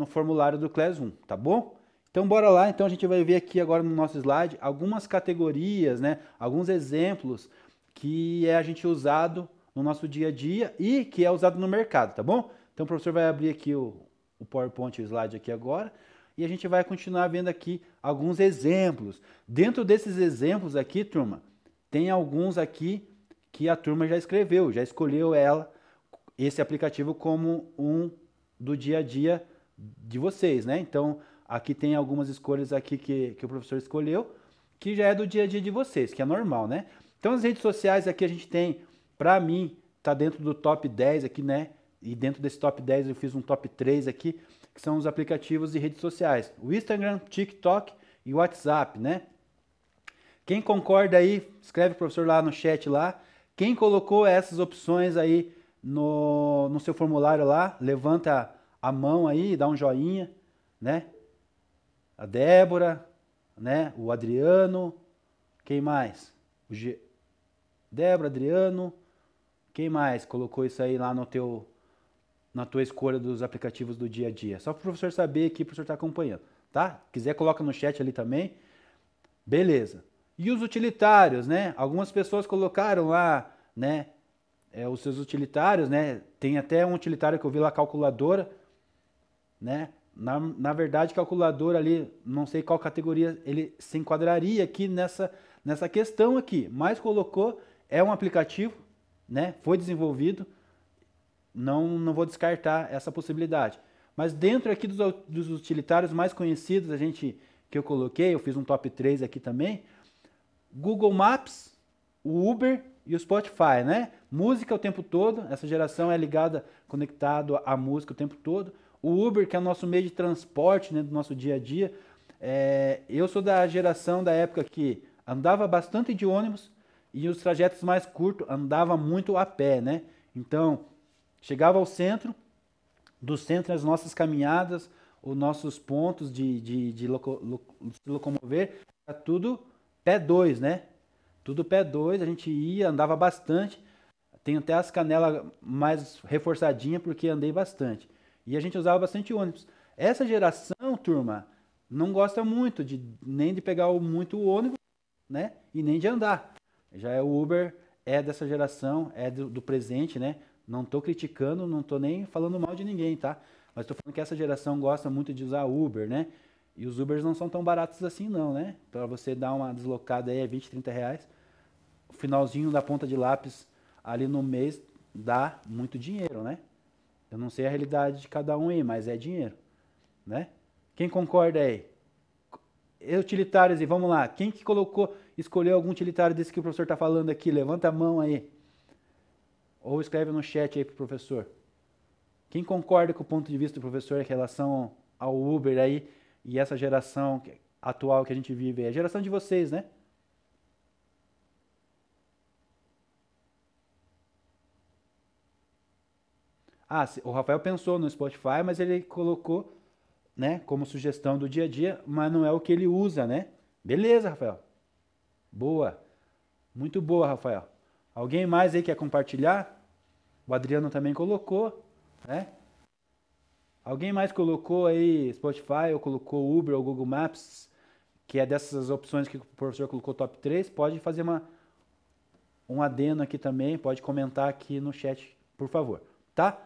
formulário do Class 1, tá bom? Então bora lá, então a gente vai ver aqui agora no nosso slide algumas categorias, né? Alguns exemplos que a gente usado no nosso dia a dia e que é usado no mercado, tá bom? Então o professor vai abrir aqui o PowerPoint, o slide aqui agora, e a gente vai continuar vendo aqui alguns exemplos. Dentro desses exemplos aqui, turma, tem alguns aqui que a turma já escreveu, já escolheu esse aplicativo como um do dia a dia de vocês, né? Então, aqui tem algumas escolhas aqui que o professor escolheu, que já é do dia a dia de vocês, que é normal, né? Então, as redes sociais aqui a gente tem, para mim, tá dentro do top 10 aqui, né? E dentro desse top 10 eu fiz um top 3 aqui, que são os aplicativos de redes sociais. O Instagram, TikTok e o WhatsApp, né? Quem concorda aí, escreve o professor lá no chat lá. Quem colocou essas opções aí no seu formulário lá, levanta a mão aí, dá um joinha, né? A Débora, né? O Adriano, quem mais? Débora, Adriano, quem mais colocou isso aí lá na tua escolha dos aplicativos do dia a dia? Só para o professor saber aqui, o professor está acompanhando, tá? Quiser, coloca no chat ali também. Beleza. E os utilitários, né? Algumas pessoas colocaram lá, né? Os seus utilitários, né? Tem até um utilitário que eu vi lá, calculadora, né? Na verdade, calculadora ali, não sei qual categoria ele se enquadraria aqui nessa questão aqui, mas colocou, é um aplicativo, né? Foi desenvolvido, não vou descartar essa possibilidade. Mas dentro aqui dos utilitários mais conhecidos, que eu coloquei, eu fiz um top 3 aqui também, Google Maps, o Uber e o Spotify, né? Música o tempo todo, essa geração é conectado à música o tempo todo. O Uber, que é o nosso meio de transporte, né, do nosso dia a dia. Eu sou da geração da época que andava bastante de ônibus e os trajetos mais curtos andava muito a pé, né? Então, chegava ao centro, do centro as nossas caminhadas, os nossos pontos de se locomover, era tudo pé 2, né? Tudo pé 2, a gente ia, andava bastante. Tenho até as canelas mais reforçadinhas porque andei bastante. E a gente usava bastante ônibus. Essa geração, turma, não gosta muito nem de pegar muito o ônibus, né? E nem de andar. Já o Uber é dessa geração, é do presente, né? Não estou criticando, não estou nem falando mal de ninguém, tá? Mas estou falando que essa geração gosta muito de usar Uber, né? E os Ubers não são tão baratos assim não, né? Para você dar uma deslocada aí é 20, 30 reais. O finalzinho da ponta de lápis ali no mês dá muito dinheiro, né? Eu não sei a realidade de cada um aí, mas é dinheiro, né? Quem concorda aí? Utilitários aí, vamos lá. Quem que escolheu algum utilitário desse que o professor está falando aqui? Levanta a mão aí. Ou escreve no chat aí pro professor. Quem concorda com o ponto de vista do professor em relação ao Uber aí e essa geração atual que a gente vive? É a geração de vocês, né? Ah, o Rafael pensou no Spotify, mas ele colocou, né, como sugestão do dia a dia, mas não é o que ele usa, né? Beleza, Rafael. Boa. Muito boa, Rafael. Alguém mais aí quer compartilhar? O Adriano também colocou, né? Alguém mais colocou aí Spotify ou colocou Uber ou Google Maps, que é dessas opções que o professor colocou top 3? Pode fazer um adendo aqui também, pode comentar aqui no chat, por favor, tá?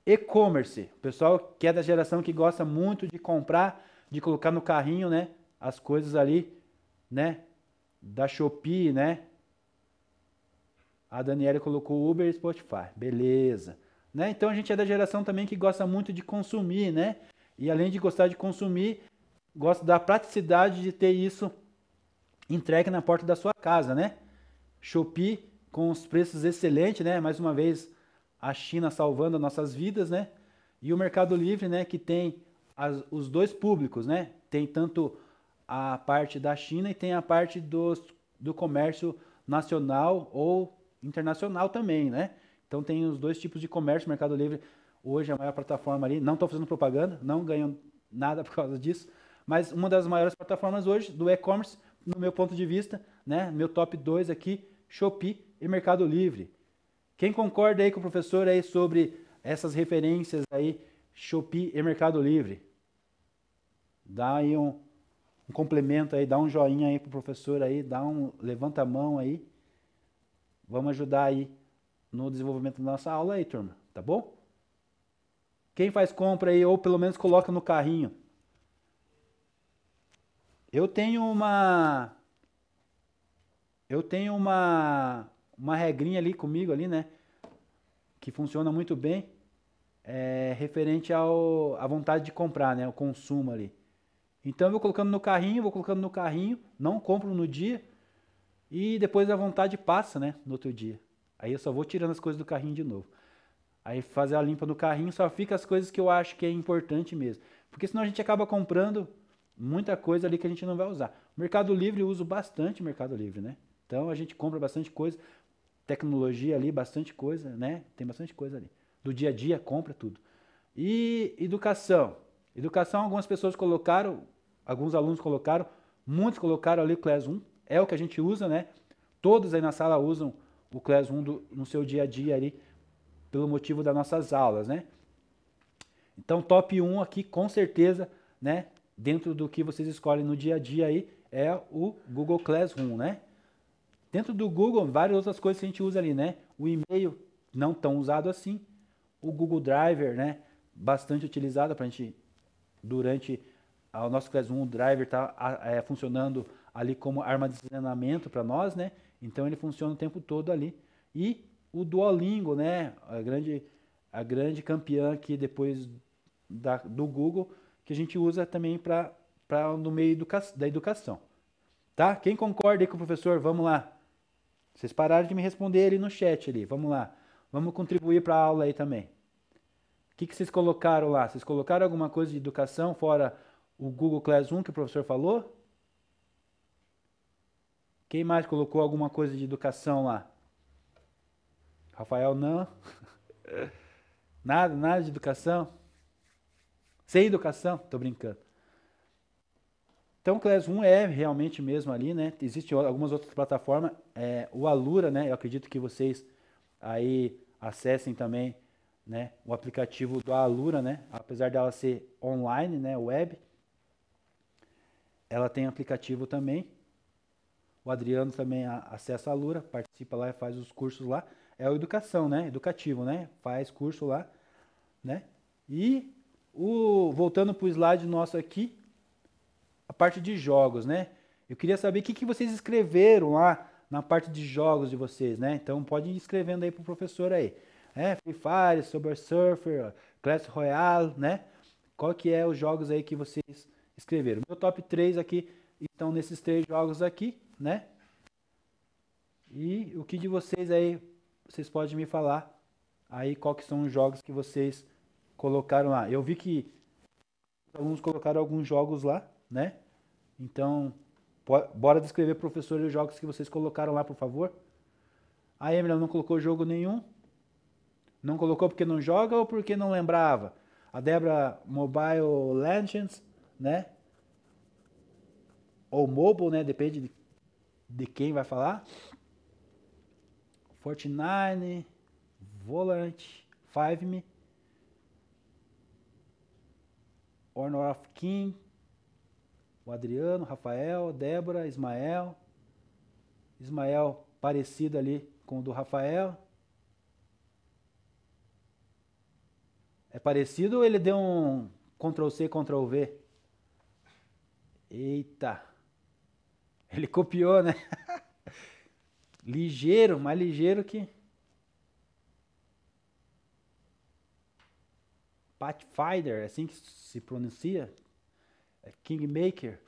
E-commerce, o pessoal que é da geração que gosta muito de comprar, de colocar no carrinho, né? As coisas ali, né? Da Shopee, né? A Daniela colocou Uber e Spotify, beleza. Né? Então a gente é da geração também que gosta muito de consumir, né? E além de gostar de consumir, gosta da praticidade de ter isso entregue na porta da sua casa, né? Shopee com os preços excelentes, né? Mais uma vez a China salvando as nossas vidas, né? E o Mercado Livre, né? Que tem os dois públicos, né? Tem tanto a parte da China e tem a parte do comércio nacional ou internacional também, né? Então tem os dois tipos de comércio. Mercado Livre hoje é a maior plataforma ali. Não estou fazendo propaganda, não ganho nada por causa disso, mas uma das maiores plataformas hoje do e-commerce, no meu ponto de vista, né? Meu top 2 aqui, Shopee e Mercado Livre. Quem concorda aí com o professor aí sobre essas referências aí, Shopee e Mercado Livre? Dá aí um complemento aí, dá um joinha aí pro professor aí, levanta a mão aí. Vamos ajudar aí no desenvolvimento da nossa aula aí, turma, tá bom? Quem faz compra aí, ou pelo menos coloca no carrinho. Eu tenho uma regrinha ali comigo ali, né? Que funciona muito bem, referente à vontade de comprar, né? O consumo ali. Então eu vou colocando no carrinho, não compro no dia e depois a vontade passa, né? No outro dia. Aí eu só vou tirando as coisas do carrinho de novo. Aí fazer a limpa no carrinho, só fica as coisas que eu acho que é importante mesmo. Porque senão a gente acaba comprando muita coisa ali que a gente não vai usar. Mercado Livre, eu uso bastante Mercado Livre, né? Então a gente compra bastante coisa. Tecnologia ali, bastante coisa, né? Tem bastante coisa ali. Do dia a dia, compra tudo. E educação. Educação, algumas pessoas colocaram, alguns alunos colocaram, muitos colocaram ali o Class 1. É o que a gente usa, né? Todos aí na sala usam o Class 1 no seu dia a dia ali, pelo motivo das nossas aulas, né? Então, top 1 aqui, com certeza, né? Dentro do que vocês escolhem no dia a dia aí, é o Google Classroom, né? Dentro do Google, várias outras coisas que a gente usa ali, né? O e-mail, não tão usado assim. O Google Driver, né? Bastante utilizado para a gente, durante o nosso Classroom, o Driver está funcionando ali como armazenamento para nós, né? Então ele funciona o tempo todo ali. E o Duolingo, né? A grande campeã aqui depois do Google, que a gente usa também para no meio da educação. Tá? Quem concorda aí com o professor? Vamos lá. Vocês pararam de me responder ali no chat ali. Vamos lá. Vamos contribuir para a aula aí também. O que vocês colocaram lá? Vocês colocaram alguma coisa de educação fora o Google Classroom que o professor falou? Quem mais colocou alguma coisa de educação lá? Rafael, não. Nada de educação? Sem educação? Tô brincando. Então o Classroom é realmente mesmo ali, né? Existem algumas outras plataformas. O Alura, né? Eu acredito que vocês aí acessem também, né? O aplicativo do Alura, né? Apesar dela ser online, né? Web. Ela tem aplicativo também. O Adriano também acessa a Alura, participa lá e faz os cursos lá. é o educação, né? Educativo, né? Faz curso lá, né? E voltando para o slide nosso aqui, a parte de jogos, né? Eu queria saber o que vocês escreveram lá na parte de jogos de vocês, né? Então pode ir escrevendo aí pro professor aí. Free Fire, Subway Surfer, Clash Royale, né? Qual que é os jogos aí que vocês escreveram? Meu top 3 aqui estão nesses 3 jogos aqui, né? E o que de vocês aí, vocês podem me falar aí qual que são os jogos que vocês colocaram lá. Eu vi que os alunos colocaram alguns jogos lá, né? Então, bora descrever, professor, os jogos que vocês colocaram lá, por favor. A Emily não colocou jogo nenhum. Não colocou porque não joga ou porque não lembrava? A Débora, Mobile Legends, né? Ou Mobile, né? Depende de quem vai falar. Fortnite, Valorant, 5Me, Honor of King, o Adriano, Rafael, Débora, Ismael. Ismael parecido ali com o do Rafael. É parecido ou ele deu um Ctrl+C, Ctrl+V? Eita. Ele copiou, né? Ligeiro, mais ligeiro que... Pathfinder, é assim que se pronuncia? É Kingmaker.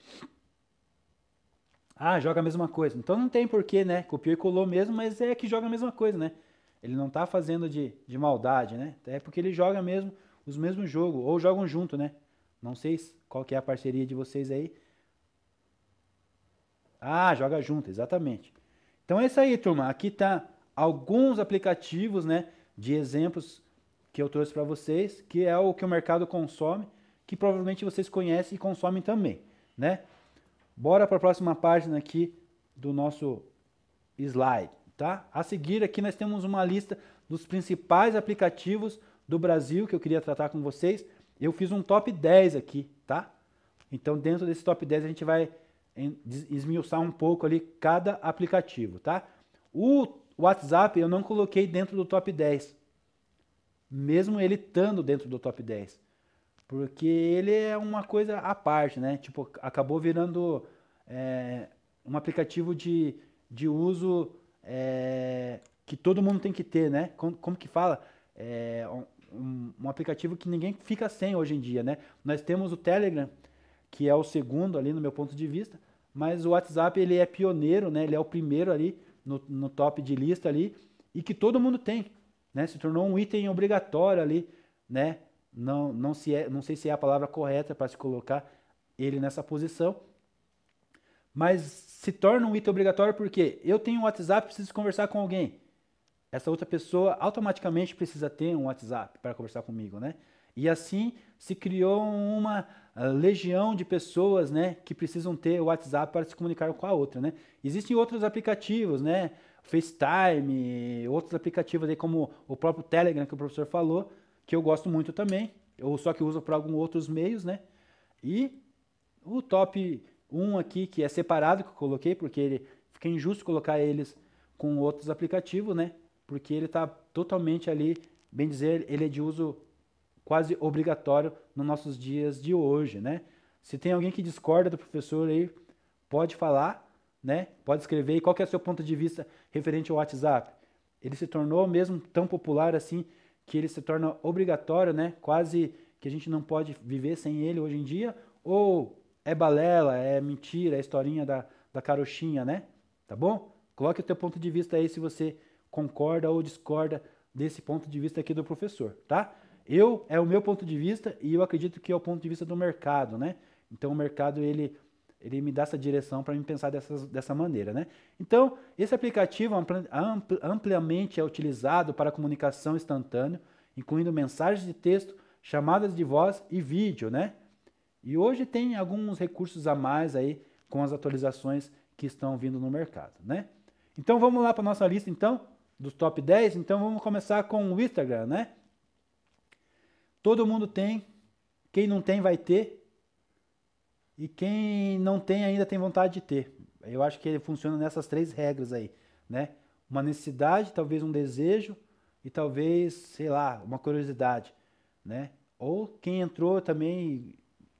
Ah, joga a mesma coisa. Então não tem porquê, né? Copiou e colou mesmo, mas é que joga a mesma coisa, né? Ele não tá fazendo de maldade, né? É porque ele joga mesmo os mesmos jogos, ou jogam junto, né? Não sei qual que é a parceria de vocês aí. Ah, joga junto, exatamente. Então é isso aí, turma. Aqui tá alguns aplicativos, né, de exemplos que eu trouxe para vocês, que é o que o mercado consome, que provavelmente vocês conhecem e consomem também, né? Bora para a próxima página aqui do nosso slide, tá? A seguir aqui nós temos uma lista dos principais aplicativos do Brasil que eu queria tratar com vocês. Eu fiz um top 10 aqui, tá? Então dentro desse top 10 a gente vai esmiuçar um pouco ali cada aplicativo, tá? O WhatsApp eu não coloquei dentro do top 10, mesmo ele estando dentro do top 10, porque ele é uma coisa à parte, né? Tipo, acabou virando um aplicativo de uso que todo mundo tem que ter, né? Como que fala? Um aplicativo que ninguém fica sem hoje em dia, né? Nós temos o Telegram, que é o segundo ali no meu ponto de vista, mas o WhatsApp ele é pioneiro, né? Ele é o primeiro ali no top de lista ali e que todo mundo tem, né? Se tornou um item obrigatório ali, né? Não sei se é a palavra correta para se colocar ele nessa posição, mas se torna um item obrigatório porque eu tenho um WhatsApp, preciso conversar com alguém. Essa outra pessoa automaticamente precisa ter um WhatsApp para conversar comigo, né? E assim se criou uma legião de pessoas, né, que precisam ter o WhatsApp para se comunicar com a outra, né? Existem outros aplicativos, né? FaceTime, outros aplicativos aí como o próprio Telegram que o professor falou, que eu gosto muito também, ou só que uso para alguns outros meios, né? E o top 1 aqui, que é separado, que eu coloquei, porque fica injusto colocar eles com outros aplicativos, né? Porque ele está totalmente ali, bem dizer, ele é de uso quase obrigatório nos nossos dias de hoje, né? Se tem alguém que discorda do professor aí, pode falar, né? Pode escrever aí qual que é o seu ponto de vista referente ao WhatsApp. Ele se tornou mesmo tão popular assim, que ele se torna obrigatório, né? Quase que a gente não pode viver sem ele hoje em dia, ou é balela, é mentira, é historinha da carochinha, né? Tá bom? Coloque o teu ponto de vista aí se você concorda ou discorda desse ponto de vista aqui do professor, tá? É o meu ponto de vista e eu acredito que é o ponto de vista do mercado, né? Então o mercado ele me dá essa direção para me pensar dessa maneira, né? Então esse aplicativo ampliamente é utilizado para comunicação instantânea, incluindo mensagens de texto, chamadas de voz e vídeo, né? E hoje tem alguns recursos a mais aí com as atualizações que estão vindo no mercado, né? Então vamos lá para nossa lista então dos top 10. Então vamos começar com o Instagram, né? Todo mundo tem, quem não tem vai ter, e quem não tem ainda tem vontade de ter. Eu acho que ele funciona nessas 3 regras aí, né? uma necessidade, talvez um desejo e talvez, sei lá, uma curiosidade, né? Ou quem entrou também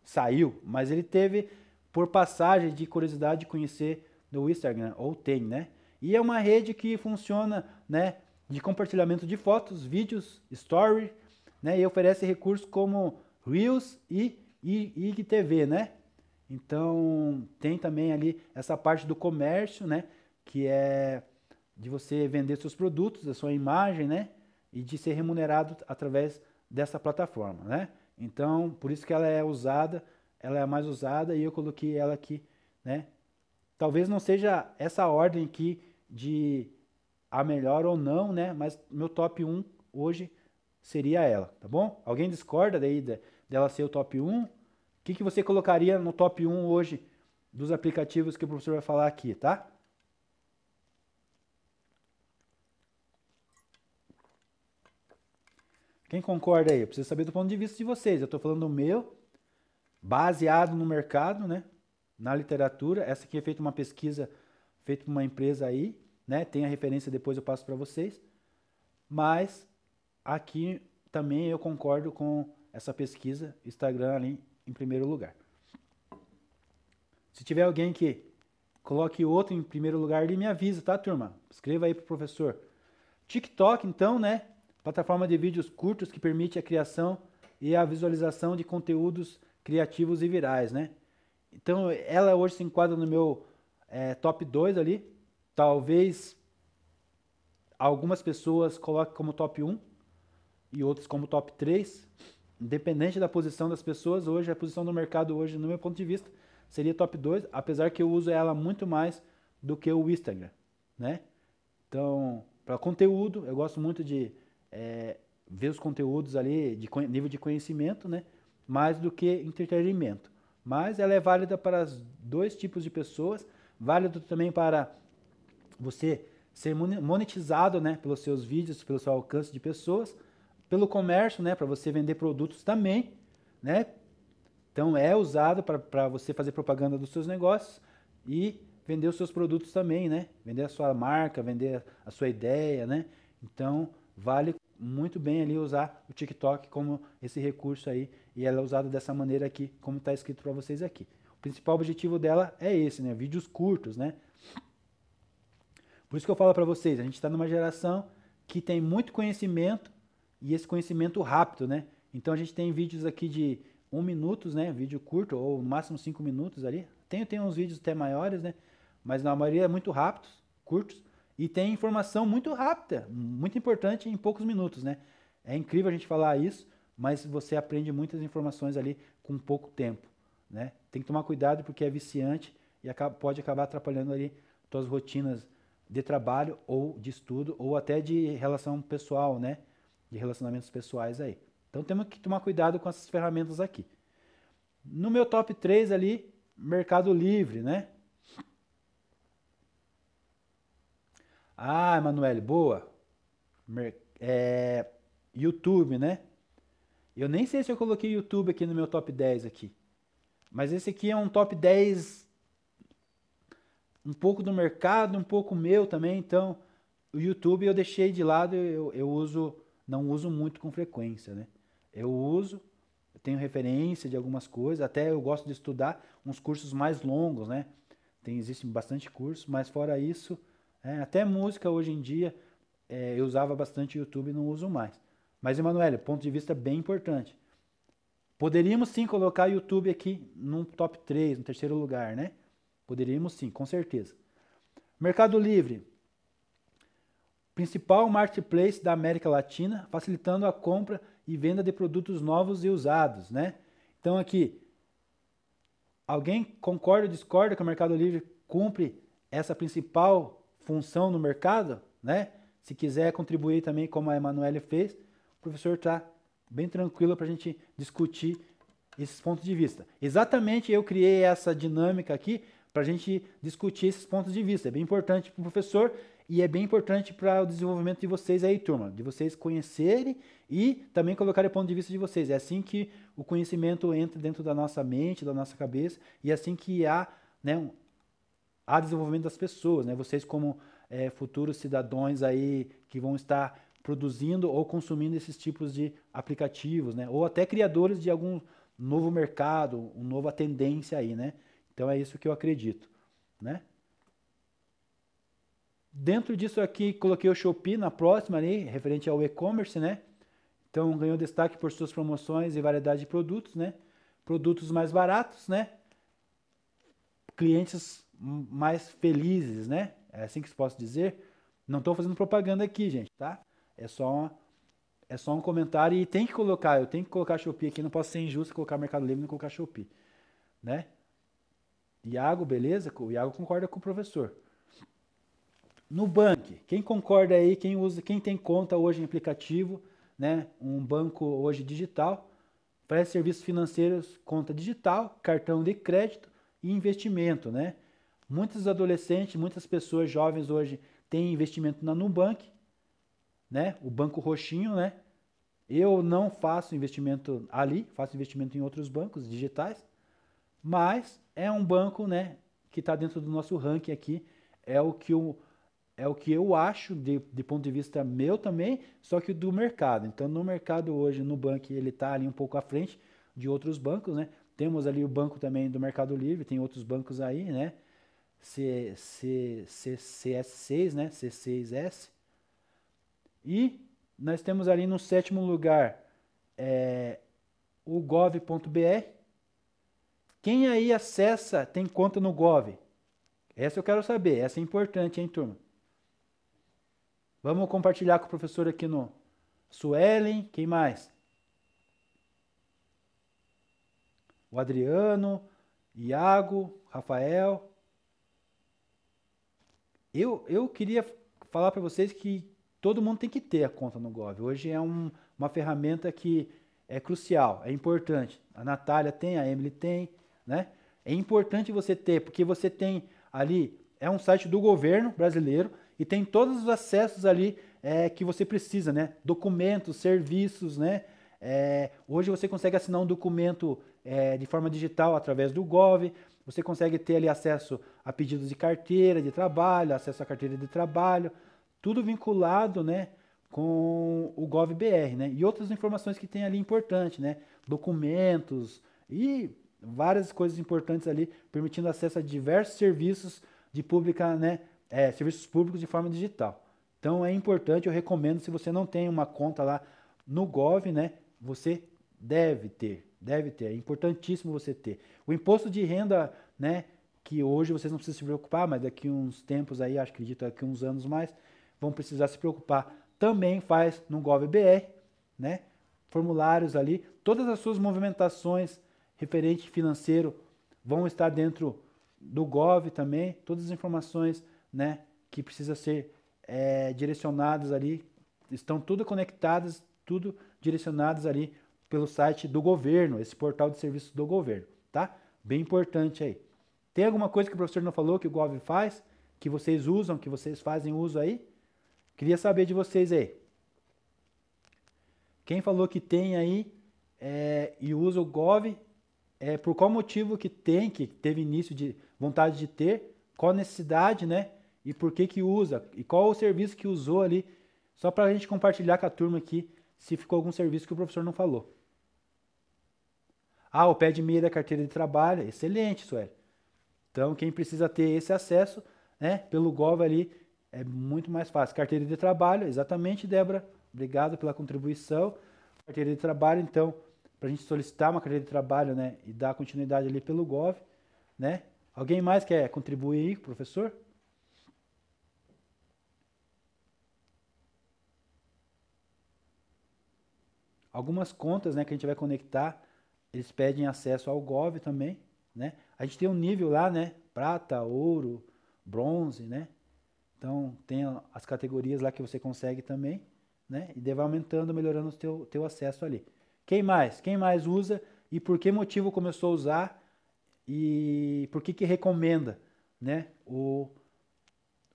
saiu, mas ele teve por passagem de curiosidade de conhecer do Instagram, ou tem, né? E é uma rede que funciona, né, de compartilhamento de fotos, vídeos, story, né? E oferece recursos como Reels e IGTV, né? Então, tem também ali essa parte do comércio, né? Que é de você vender seus produtos, a sua imagem, né? E de ser remunerado através dessa plataforma, né? Então, por isso que ela é usada, ela é a mais usada e eu coloquei ela aqui, né? Talvez não seja essa ordem aqui de a melhor ou não, né? Mas meu top 1 hoje seria ela, tá bom? Alguém discorda daí dela ser o top 1? O que você colocaria no top 1 hoje dos aplicativos que o professor vai falar aqui, tá? Quem concorda aí? Eu preciso saber do ponto de vista de vocês. Eu estou falando do meu, baseado no mercado, né? Na literatura. Essa aqui é feita uma pesquisa, feita por uma empresa aí, né? Tem a referência, depois eu passo para vocês. Mas aqui também eu concordo com essa pesquisa, Instagram ali em primeiro lugar. Se tiver alguém que coloque outro em primeiro lugar, ele me avisa, tá, turma? Escreva aí pro professor. TikTok, então, né? Plataforma de vídeos curtos que permite a criação e a visualização de conteúdos criativos e virais, né? Então, ela hoje se enquadra no meu top 2 ali. Talvez algumas pessoas coloquem como top 1 e outros como top 3. Independente da posição das pessoas, hoje a posição do mercado hoje, no meu ponto de vista, seria top 2, apesar que eu uso ela muito mais do que o Instagram, né? Então, para conteúdo, eu gosto muito de ver os conteúdos ali de nível de conhecimento, né? Mais do que entretenimento. Mas ela é válida para os dois tipos de pessoas, válido também para você ser monetizado, né? Pelos seus vídeos, pelo seu alcance de pessoas, pelo comércio, né? Para você vender produtos também, né? Então é usado para você fazer propaganda dos seus negócios e vender os seus produtos também, né? Vender a sua marca, vender a sua ideia, né? Então vale muito bem ali usar o TikTok como esse recurso aí, e ela é usada dessa maneira aqui, como está escrito para vocês aqui. O principal objetivo dela é esse, né? Vídeos curtos, né? Por isso que eu falo para vocês, a gente está numa geração que tem muito conhecimento e esse conhecimento rápido, né? Então a gente tem vídeos aqui de 1 minuto, né? Vídeo curto, ou no máximo 5 minutos ali. Tem uns vídeos até maiores, né? Mas na maioria é muito rápidos, curtos. E tem informação muito rápida, muito importante em poucos minutos, né? É incrível a gente falar isso, mas você aprende muitas informações ali com pouco tempo, né? Tem que tomar cuidado porque é viciante e pode acabar atrapalhando ali suas rotinas de trabalho ou de estudo ou até de relação pessoal, né? De relacionamentos pessoais aí. Então temos que tomar cuidado com essas ferramentas aqui. No meu top 3 ali, Mercado Livre, né? Ah, Emanuele, boa. YouTube, né? Eu nem sei se eu coloquei YouTube aqui no meu top 10 aqui. Mas esse aqui é um top 10 um pouco do mercado, um pouco meu também. Então, o YouTube eu deixei de lado, não uso muito com frequência, né? Eu tenho referência de algumas coisas, até eu gosto de estudar uns cursos mais longos, né? Existem bastante cursos, mas fora isso, até música hoje em dia, eu usava bastante YouTube e não uso mais. Mas, Emanuele, ponto de vista bem importante. Poderíamos sim colocar o YouTube aqui no top 3, no terceiro lugar, né? Poderíamos sim, com certeza. Mercado Livre. Principal marketplace da América Latina, facilitando a compra e venda de produtos novos e usados, né? Então aqui, alguém concorda ou discorda que o Mercado Livre cumpre essa principal função no mercado, né? Se quiser contribuir também, como a Emanuele fez, o professor está bem tranquilo para a gente discutir esses pontos de vista. Exatamente, eu criei essa dinâmica aqui para a gente discutir esses pontos de vista. É bem importante para o professor e é bem importante para o desenvolvimento de vocês aí, turma. De vocês conhecerem e também colocarem o ponto de vista de vocês. É assim que o conhecimento entra dentro da nossa mente, da nossa cabeça, e é assim que há desenvolvimento das pessoas, né? Vocês como futuros cidadãos aí que vão estar produzindo ou consumindo esses tipos de aplicativos, né? Ou até criadores de algum novo mercado, uma nova tendência aí, né? Então é isso que eu acredito, né? Dentro disso aqui, coloquei o Shopee na próxima ali, referente ao e-commerce, né? Então ganhou destaque por suas promoções e variedade de produtos, né? Produtos mais baratos, né? Clientes mais felizes, né? É assim que se posso dizer. Não estou fazendo propaganda aqui, gente, tá? É só um comentário e tem que colocar, eu tenho que colocar Shopee aqui, não posso ser injusto colocar Mercado Livre e não colocar Shopee, né? Iago, beleza? O Iago concorda com o professor. Nubank, quem concorda aí, quem usa, quem tem conta hoje em aplicativo, né? Um banco hoje digital, oferece serviços financeiros, conta digital, cartão de crédito e investimento, né? Muitos adolescentes, muitas pessoas jovens hoje têm investimento na Nubank, né? O banco roxinho, né? Eu não faço investimento ali, faço investimento em outros bancos digitais, mas é um banco, né, que está dentro do nosso ranking aqui, é o que eu acho de ponto de vista meu também, só que do mercado. Então no mercado hoje, no banco, ele está ali um pouco à frente de outros bancos, né? Temos ali o banco também do Mercado Livre, tem outros bancos aí, né? CS6, né? C6S. E nós temos ali no sétimo lugar o gov.br. Quem aí acessa, tem conta no Gov? Essa eu quero saber, essa é importante, hein, turma? Vamos compartilhar com o professor aqui no Suelen, quem mais? O Adriano, Iago, Rafael. Eu queria falar para vocês que todo mundo tem que ter a conta no Gov. Hoje é uma ferramenta que é crucial, é importante. A Natália tem, a Emily tem, né? É importante você ter, porque você tem ali, é um site do governo brasileiro e tem todos os acessos ali que você precisa, né? Documentos, serviços, né? Hoje você consegue assinar um documento de forma digital através do Gov, você consegue ter ali acesso a pedidos de carteira de trabalho, acesso à carteira de trabalho, tudo vinculado, né, com o GovBR, né? E outras informações que tem ali importantes, né? Documentos e várias coisas importantes ali, permitindo acesso a diversos serviços de pública, né? Serviços públicos de forma digital. Então é importante, eu recomendo, se você não tem uma conta lá no Gov, né? Você deve ter, é importantíssimo você ter. O imposto de renda, né? Que hoje vocês não precisam se preocupar, mas daqui uns tempos aí, acredito daqui uns anos mais, vão precisar se preocupar. Também faz no GovBR, né? Formulários ali, todas as suas movimentações referente financeiro vão estar dentro do Gov também, todas as informações, né, que precisa ser direcionadas ali, estão tudo conectadas, tudo direcionadas ali pelo site do governo, esse portal de serviços do governo, tá? Bem importante aí. Tem alguma coisa que o professor não falou que o Gov faz, que vocês usam, que vocês fazem uso aí? Queria saber de vocês aí. Quem falou que tem aí e usa o Gov, por qual motivo que teve início de vontade de ter, qual necessidade, né? E por que usa, e qual o serviço que usou ali, só para a gente compartilhar com a turma aqui, se ficou algum serviço que o professor não falou. O pé de meia da carteira de trabalho, excelente, Sueli. Então, quem precisa ter esse acesso, né, pelo Gov ali, é muito mais fácil. Carteira de trabalho, exatamente, Débora. Obrigado pela contribuição. Carteira de trabalho, então, para a gente solicitar uma carteira de trabalho, né, e dar continuidade ali pelo Gov, né? Alguém mais quer contribuir aí, professor? Algumas contas, né, que a gente vai conectar, eles pedem acesso ao Gov também, né? A gente tem um nível lá, né? Prata, ouro, bronze, né? Então, tem as categorias lá que você consegue também, né? E deve aumentando, melhorando o teu acesso ali. Quem mais? Quem mais usa e por que motivo começou a usar e por que recomenda, né? O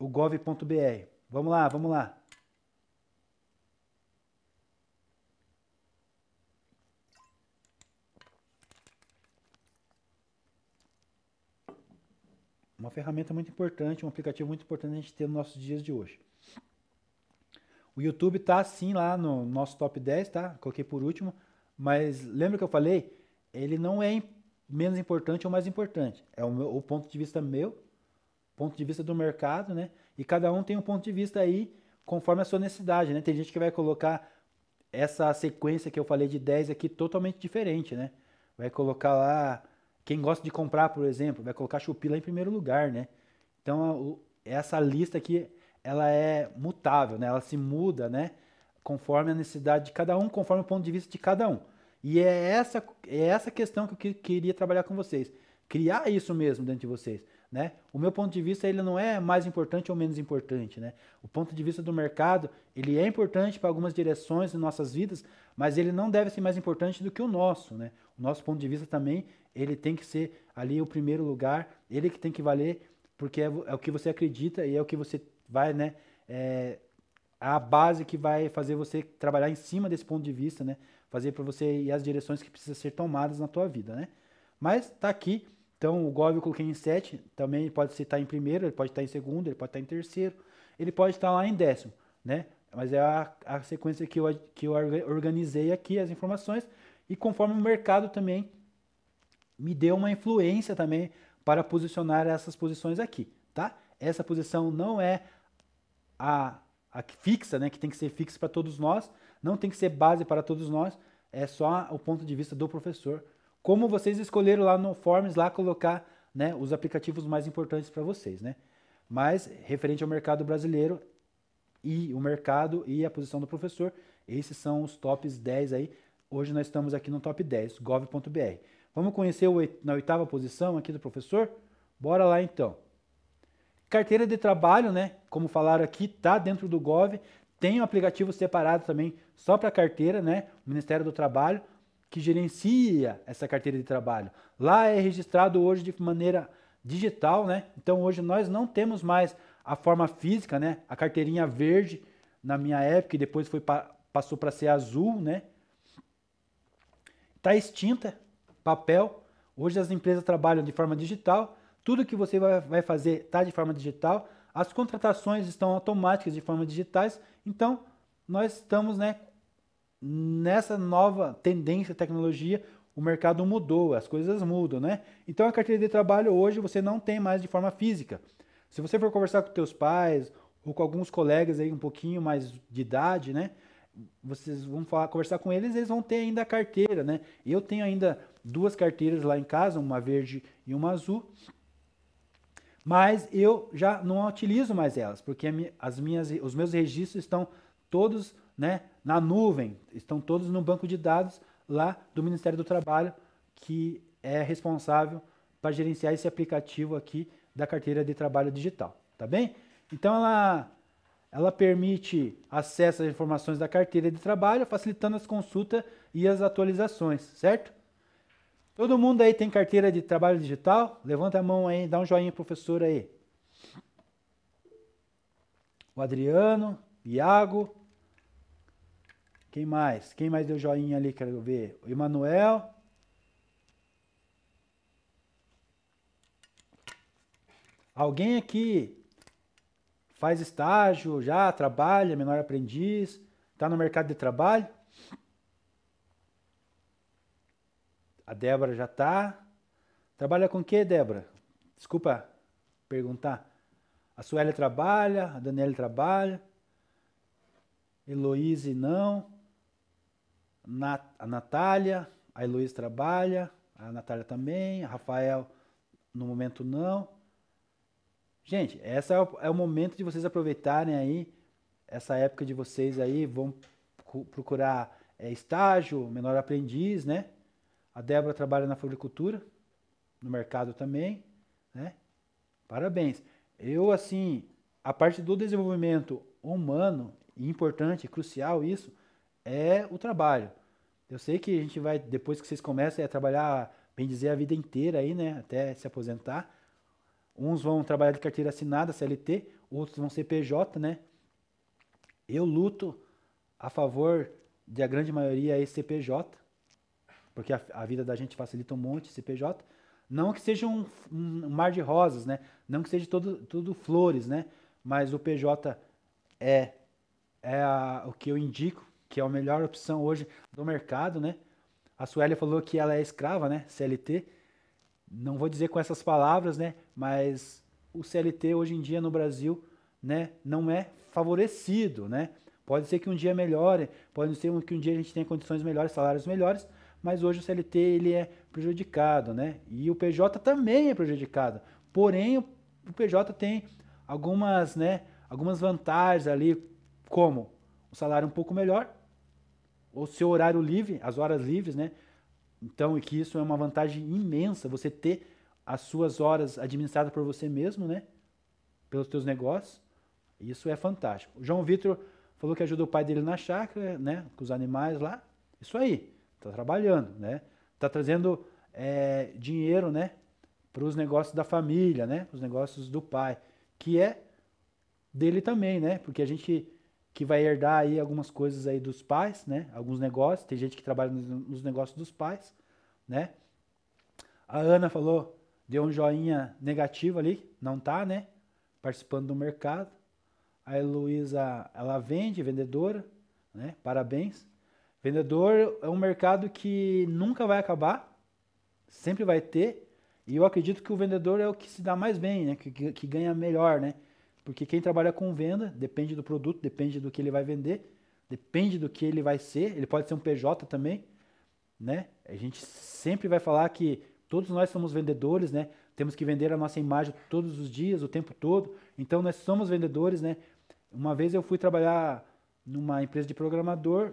gov.br. Vamos lá, vamos lá. uma ferramenta muito importante, um aplicativo muito importante a gente ter nos nossos dias de hoje. O YouTube tá sim lá no nosso top 10, tá? Coloquei por último, mas lembra que eu falei? Ele não é menos importante ou mais importante. É o ponto de vista meu, ponto de vista do mercado, né? E cada um tem um ponto de vista aí conforme a sua necessidade, né? Tem gente que vai colocar essa sequência que eu falei de 10 aqui totalmente diferente, né? Vai colocar lá, quem gosta de comprar, por exemplo, vai colocar Shopee lá em primeiro lugar, né? Então, essa lista aqui, ela é mutável, né? Ela se muda, né? Conforme a necessidade de cada um, conforme o ponto de vista de cada um. E é essa questão que eu queria trabalhar com vocês. Criar isso mesmo dentro de vocês, né? O meu ponto de vista, ele não é mais importante ou menos importante, né? O ponto de vista do mercado, ele é importante para algumas direções em nossas vidas, mas ele não deve ser mais importante do que o nosso, né? O nosso ponto de vista também, ele tem que ser ali o primeiro lugar, ele que tem que valer, porque é o que você acredita e é o que você vai, né? A base que vai fazer você trabalhar em cima desse ponto de vista, né? Fazer para você ir as direções que precisam ser tomadas na tua vida, né? Mas tá aqui. Então, o Gov eu coloquei em 7, também pode estar em primeiro, ele pode estar em segundo, ele pode estar em terceiro, ele pode estar lá em 10º, né? Mas é a sequência que eu organizei aqui, as informações, e conforme o mercado também me deu uma influência também para posicionar essas posições aqui, tá? Essa posição não é a fixa, né? Que tem que ser fixa para todos nós, não tem que ser base para todos nós, é só o ponto de vista do professor. Como vocês escolheram lá no Forms, lá colocar, né, os aplicativos mais importantes para vocês, né? Mas, referente ao mercado brasileiro e o mercado e a posição do professor, esses são os tops 10 aí. Hoje nós estamos aqui no top 10, gov.br. Vamos conhecer na 8ª posição aqui do professor? Bora lá então. Carteira de trabalho, né? Como falaram aqui, tá dentro do Gov. Tem um aplicativo separado também só para carteira, né? O Ministério do Trabalho, que gerencia essa carteira de trabalho. Lá é registrado hoje de maneira digital, né? Então hoje nós não temos mais a forma física, né? A carteirinha verde na minha época e depois passou para ser azul, né? Está extinta, papel. Hoje as empresas trabalham de forma digital. Tudo que você vai fazer está de forma digital. As contratações estão automáticas de forma digitais. Então nós estamos, né, nessa nova tendência, tecnologia, o mercado mudou, as coisas mudam, né? Então a carteira de trabalho hoje você não tem mais de forma física. Se você for conversar com teus pais ou com alguns colegas aí um pouquinho mais de idade, né? Vocês vão conversar com eles, eles vão ter ainda a carteira, né? Eu tenho ainda 2 carteiras lá em casa, uma verde e uma azul. Mas eu já não utilizo mais elas, porque os meus registros estão todos, né, na nuvem, estão todos no banco de dados lá do Ministério do Trabalho, que é responsável para gerenciar esse aplicativo aqui da carteira de trabalho digital, tá bem? Então ela permite acesso às informações da carteira de trabalho, facilitando as consultas e as atualizações, certo? Todo mundo aí tem carteira de trabalho digital? Levanta a mão aí, dá um joinha professor aí. O Adriano, Iago. Quem mais? Quem mais deu joinha ali? Quero ver. O Emanuel. Alguém aqui faz estágio já, trabalha, menor aprendiz, está no mercado de trabalho? A Débora já está. Trabalha com o que, Débora? Desculpa perguntar. A Sueli trabalha, a Daniela trabalha. Heloíse não. A Natália, a Heloíse trabalha. A Natália também. A Rafael, no momento não. Gente, esse é o momento de vocês aproveitarem aí essa época de vocês aí. Vão procurar estágio, menor aprendiz, né? A Débora trabalha na floricultura, no mercado também, né? Parabéns. Eu, assim, a parte do desenvolvimento humano, importante, crucial isso, é o trabalho. Eu sei que a gente vai, depois que vocês começam a trabalhar, bem dizer, a vida inteira aí, né? Até se aposentar. Uns vão trabalhar de carteira assinada, CLT, outros vão ser PJ, né? Eu luto a favor de a grande maioria aí CPJ, porque a vida da gente facilita um monte, CPJ, Não que seja um mar de rosas, né? Não que seja tudo flores, né? Mas o PJ é o que eu indico, que é a melhor opção hoje do mercado, né? A Suélia falou que ela é escrava, né? CLT. Não vou dizer com essas palavras, né? Mas o CLT hoje em dia no Brasil, né, não é favorecido, né? Pode ser que um dia melhore, pode ser que um dia a gente tenha condições melhores, salários melhores, mas hoje o CLT ele é prejudicado, né? E o PJ também é prejudicado. Porém, o PJ tem algumas, né, algumas vantagens ali, como o salário um pouco melhor, o seu horário livre, as horas livres, né? Então, e que isso é uma vantagem imensa, você ter as suas horas administradas por você mesmo, né? Pelos teus negócios. Isso é fantástico. O João Vitor falou que ajuda o pai dele na chácara, né? Com os animais lá. Isso aí, tá trabalhando, né? Tá trazendo dinheiro, né? Para os negócios da família, né? Os negócios do pai, que é dele também, né? Porque a gente que vai herdar aí algumas coisas aí dos pais, né? Alguns negócios, tem gente que trabalha nos negócios dos pais, né? A Ana falou, deu um joinha negativo ali, não tá, né? Participando do mercado. A Heloísa, ela vende, vendedora, né? Parabéns. Vendedor é um mercado que nunca vai acabar, sempre vai ter, e eu acredito que o vendedor é o que se dá mais bem, né? Que ganha melhor, né? Porque quem trabalha com venda, depende do produto, depende do que ele vai vender, depende do que ele vai ser, ele pode ser um PJ também, né? A gente sempre vai falar que todos nós somos vendedores, né? Temos que vender a nossa imagem todos os dias, o tempo todo, então nós somos vendedores, né? Uma vez eu fui trabalhar numa empresa de programador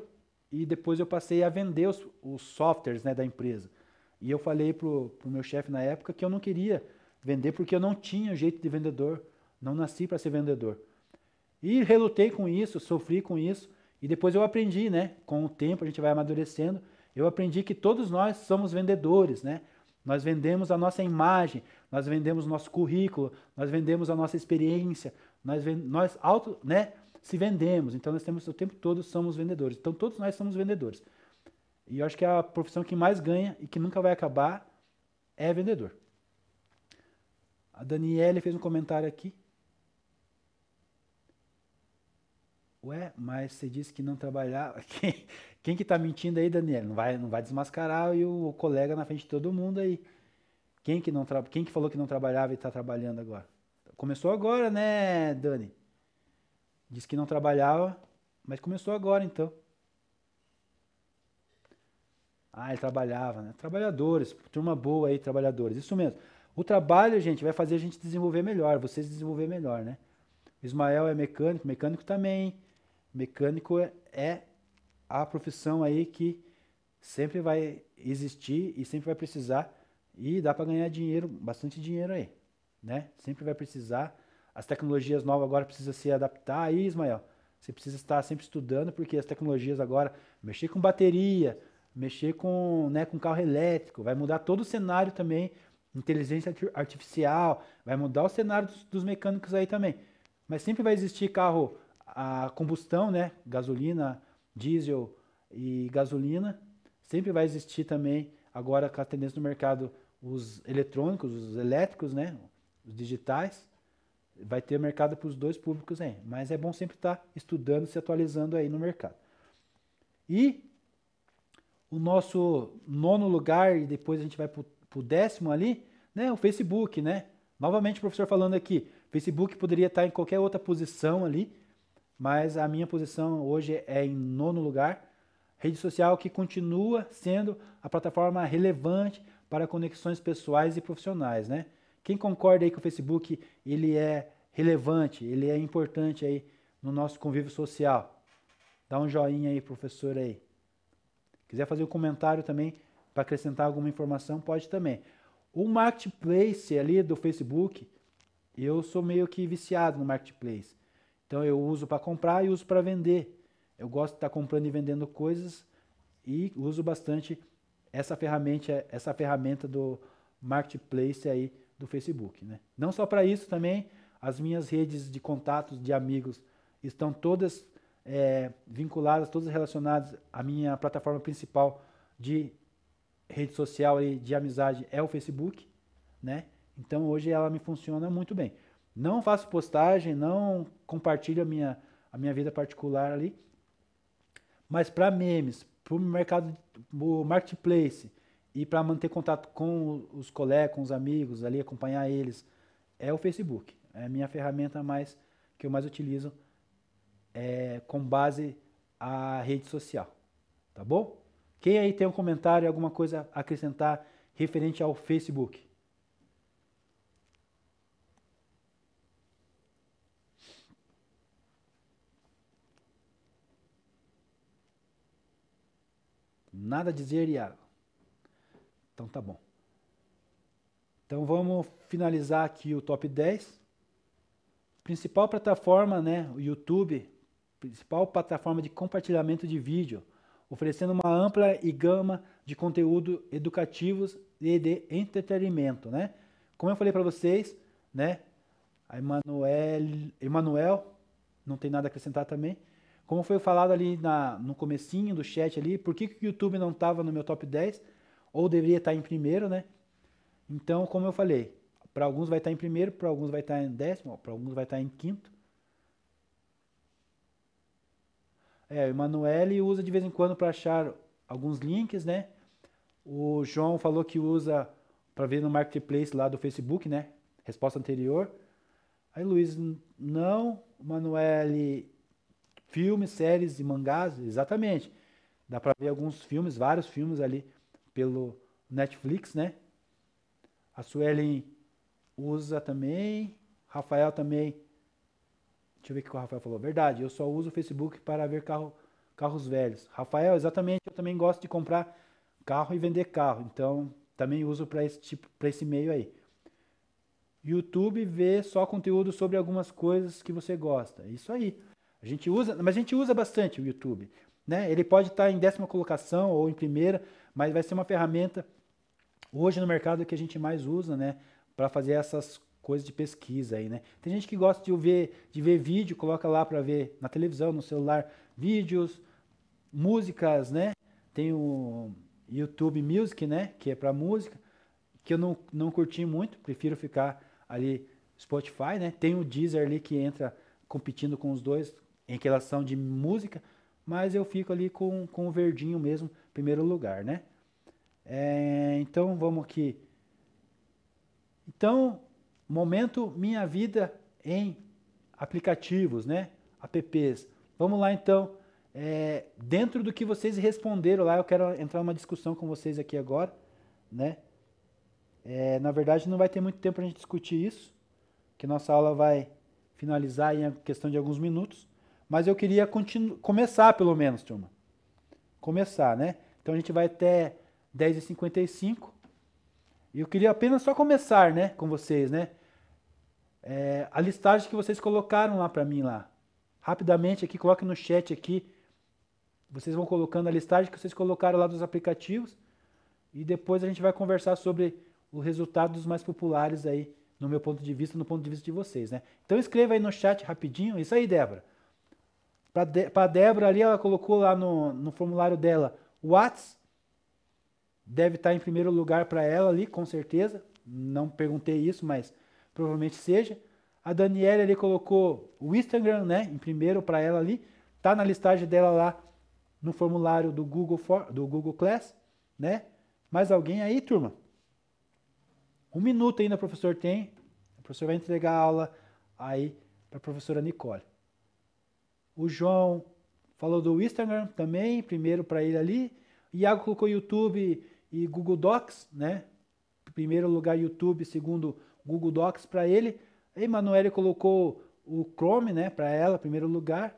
e depois eu passei a vender os softwares, né, da empresa. E eu falei pro meu chefe na época que eu não queria vender porque eu não tinha jeito de vendedor, não nasci para ser vendedor. E relutei com isso, sofri com isso, e depois eu aprendi, né? Com o tempo a gente vai amadurecendo, eu aprendi que todos nós somos vendedores, né? Nós vendemos a nossa imagem, nós vendemos o nosso currículo, nós vendemos a nossa experiência, nós né, se vendemos. Então nós temos o tempo todo somos vendedores. Então todos nós somos vendedores. E eu acho que a profissão que mais ganha e que nunca vai acabar é vendedor. A Daniele fez um comentário aqui. Ué, mas você disse que não trabalhava. Quem que tá mentindo aí, Daniel? Não vai desmascarar o colega na frente de todo mundo aí. Quem que falou que não trabalhava e tá trabalhando agora? Começou agora, né, Dani? Disse que não trabalhava, mas começou agora, então. Ah, ele trabalhava, né? Trabalhadores, turma boa aí, trabalhadores. Isso mesmo. O trabalho, gente, vai fazer a gente desenvolver melhor, vocês desenvolver melhor, né? O Ismael é mecânico também. Mecânico é a profissão aí que sempre vai existir e sempre vai precisar, e dá para ganhar dinheiro, bastante dinheiro aí, né? Sempre vai precisar. As tecnologias novas agora precisam se adaptar aí, Ismael. Você precisa estar sempre estudando, porque as tecnologias agora, mexer com bateria, mexer com, né, com carro elétrico, vai mudar todo o cenário também, inteligência artificial, vai mudar o cenário dos mecânicos aí também. Mas sempre vai existir carro a combustão, né? Gasolina, diesel e gasolina. Sempre vai existir também, agora com a tendência do mercado, os eletrônicos, os elétricos, né? Os digitais. Vai ter mercado para os dois públicos aí. Mas é bom sempre estar estudando, se atualizando aí no mercado. E o nosso 9º lugar, e depois a gente vai para o 10º ali, né? O Facebook, né? Novamente o professor falando aqui, Facebook poderia estar em qualquer outra posição ali, mas a minha posição hoje é em 9º lugar. Rede social que continua sendo a plataforma relevante para conexões pessoais e profissionais, né? Quem concorda aí que o Facebook ele é relevante, ele é importante aí no nosso convívio social? Dá um joinha aí, professor aí. Quiser fazer um comentário também para acrescentar alguma informação, pode também. O Marketplace ali do Facebook, eu sou meio que viciado no Marketplace. Então eu uso para comprar e uso para vender. Eu gosto de estar comprando e vendendo coisas e uso bastante essa ferramenta do Marketplace aí do Facebook, né? Não só para isso também, as minhas redes de contatos, de amigos, estão todas vinculadas, todas relacionadas à minha plataforma principal de rede social e de amizade é o Facebook, né? Então hoje ela me funciona muito bem. Não faço postagem, não compartilho a minha vida particular ali, mas para memes, para o mercado, o marketplace e para manter contato com os colegas, com os amigos ali, acompanhar eles, é o Facebook. É a minha ferramenta que eu mais utilizo com base a rede social. Tá bom? Quem aí tem um comentário, alguma coisa a acrescentar referente ao Facebook? Nada a dizer, Iago? Então tá bom. Então vamos finalizar aqui o top 10. Principal plataforma, né, o YouTube, principal plataforma de compartilhamento de vídeo, oferecendo uma ampla e gama de conteúdo educativos e de entretenimento, né? Como eu falei para vocês, né, a Emanuel, não tem nada a acrescentar também. Como foi falado ali no comecinho do chat ali, por que o YouTube não estava no meu top 10? Ou deveria estar em primeiro, né? Então, como eu falei, para alguns vai estar em primeiro, para alguns vai estar em décimo, para alguns vai estar em quinto. O Emanuele usa de vez em quando para achar alguns links, né? O João falou que usa para ver no Marketplace lá do Facebook, né? Resposta anterior. Aí, Luiz, não. Emanuele, filmes, séries e mangás, exatamente. Dá para ver alguns filmes, vários filmes ali pelo Netflix, né? A Suelen usa também. Rafael também. Deixa eu ver o que o Rafael falou. Verdade, eu só uso o Facebook para ver carros velhos. Rafael, exatamente, eu também gosto de comprar carro e vender carro. Então, também uso para esse meio aí. YouTube vê só conteúdo sobre algumas coisas que você gosta. Isso aí. A gente usa, mas a gente usa bastante o YouTube, né? Ele pode estar em 10ª colocação ou em primeira, mas vai ser uma ferramenta hoje no mercado que a gente mais usa, né, para fazer essas coisas de pesquisa aí, né? Tem gente que gosta de ver vídeo, coloca lá para ver na televisão, no celular, vídeos, músicas, né? Tem o YouTube Music, né, que é para música, que eu não curti muito, prefiro ficar ali Spotify, né? Tem o Deezer ali que entra competindo com os dois em relação de música, mas eu fico ali com o verdinho mesmo, primeiro lugar, né? Então vamos aqui. Então, momento minha vida em aplicativos, né? Apps. Vamos lá então. Dentro do que vocês responderam lá, eu quero entrar numa discussão com vocês aqui agora, né? Na verdade, não vai ter muito tempo para a gente discutir isso, que nossa aula vai finalizar em questão de alguns minutos, mas eu queria começar pelo menos, turma. Começar, né? Então a gente vai até 10h55 e eu queria apenas só começar, né, com vocês, né? A listagem que vocês colocaram lá para mim lá. Rapidamente aqui, coloque no chat aqui. Vocês vão colocando a listagem que vocês colocaram lá dos aplicativos e depois a gente vai conversar sobre o resultado dos mais populares aí, no meu ponto de vista, no ponto de vista de vocês, né? Então escreva aí no chat rapidinho. Isso aí, Débora. Para a Débora ali, ela colocou lá no formulário dela o Whats. Deve estar em primeiro lugar para ela ali, com certeza. Não perguntei isso, mas provavelmente seja. A Daniela ali colocou o Instagram, né, em primeiro para ela ali. Tá na listagem dela lá no formulário do Google Class, né? Mais alguém aí, turma? 1 minuto ainda o professor tem. O professor vai entregar a aula aí para a professora Nicole. O João falou do Instagram também, primeiro para ele ali. Iago colocou YouTube e Google Docs, né? Primeiro lugar YouTube, segundo Google Docs para ele. A Emanuele colocou o Chrome, né, para ela, primeiro lugar.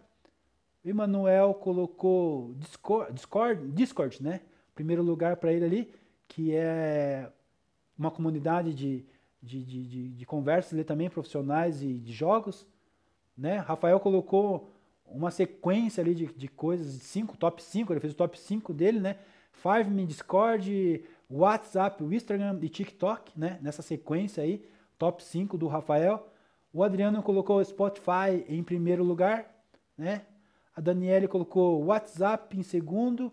O Emanuel colocou Discord, né? Primeiro lugar para ele ali, que é uma comunidade de conversas ali também, profissionais e de jogos, né? Rafael colocou uma sequência ali de coisas, top 5, ele fez o top 5 dele, né? 5Me, Discord, WhatsApp, o Instagram e TikTok, né? Nessa sequência aí, top 5 do Rafael. O Adriano colocou o Spotify em primeiro lugar, né? A Daniele colocou o WhatsApp em segundo,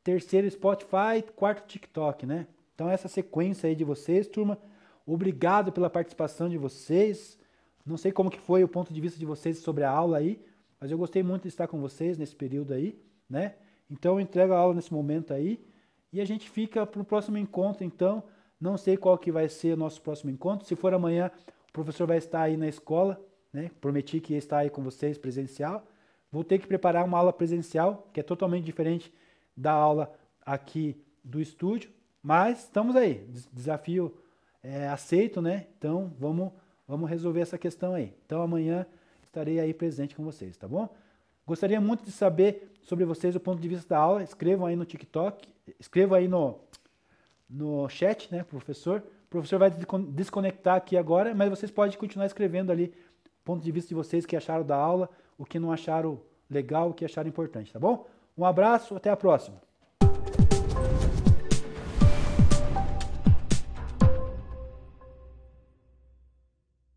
terceiro Spotify, quarto TikTok, né? Então essa sequência aí de vocês, turma. Obrigado pela participação de vocês. Não sei como que foi o ponto de vista de vocês sobre a aula aí, mas eu gostei muito de estar com vocês nesse período aí, né? Então eu entrego a aula nesse momento aí e a gente fica para o próximo encontro, então. Não sei qual que vai ser o nosso próximo encontro. Se for amanhã, o professor vai estar aí na escola, né? Prometi que ia estar aí com vocês presencial. Vou ter que preparar uma aula presencial, que é totalmente diferente da aula aqui do estúdio, mas estamos aí. Desafio aceito, né? Então vamos resolver essa questão aí. Então amanhã estarei aí presente com vocês, tá bom? Gostaria muito de saber sobre vocês o ponto de vista da aula. Escrevam aí no TikTok, escrevam aí no chat, né, professor? O professor vai desconectar aqui agora, mas vocês podem continuar escrevendo ali o ponto de vista de vocês, o que acharam da aula, o que não acharam legal, o que acharam importante, tá bom? Um abraço, até a próxima.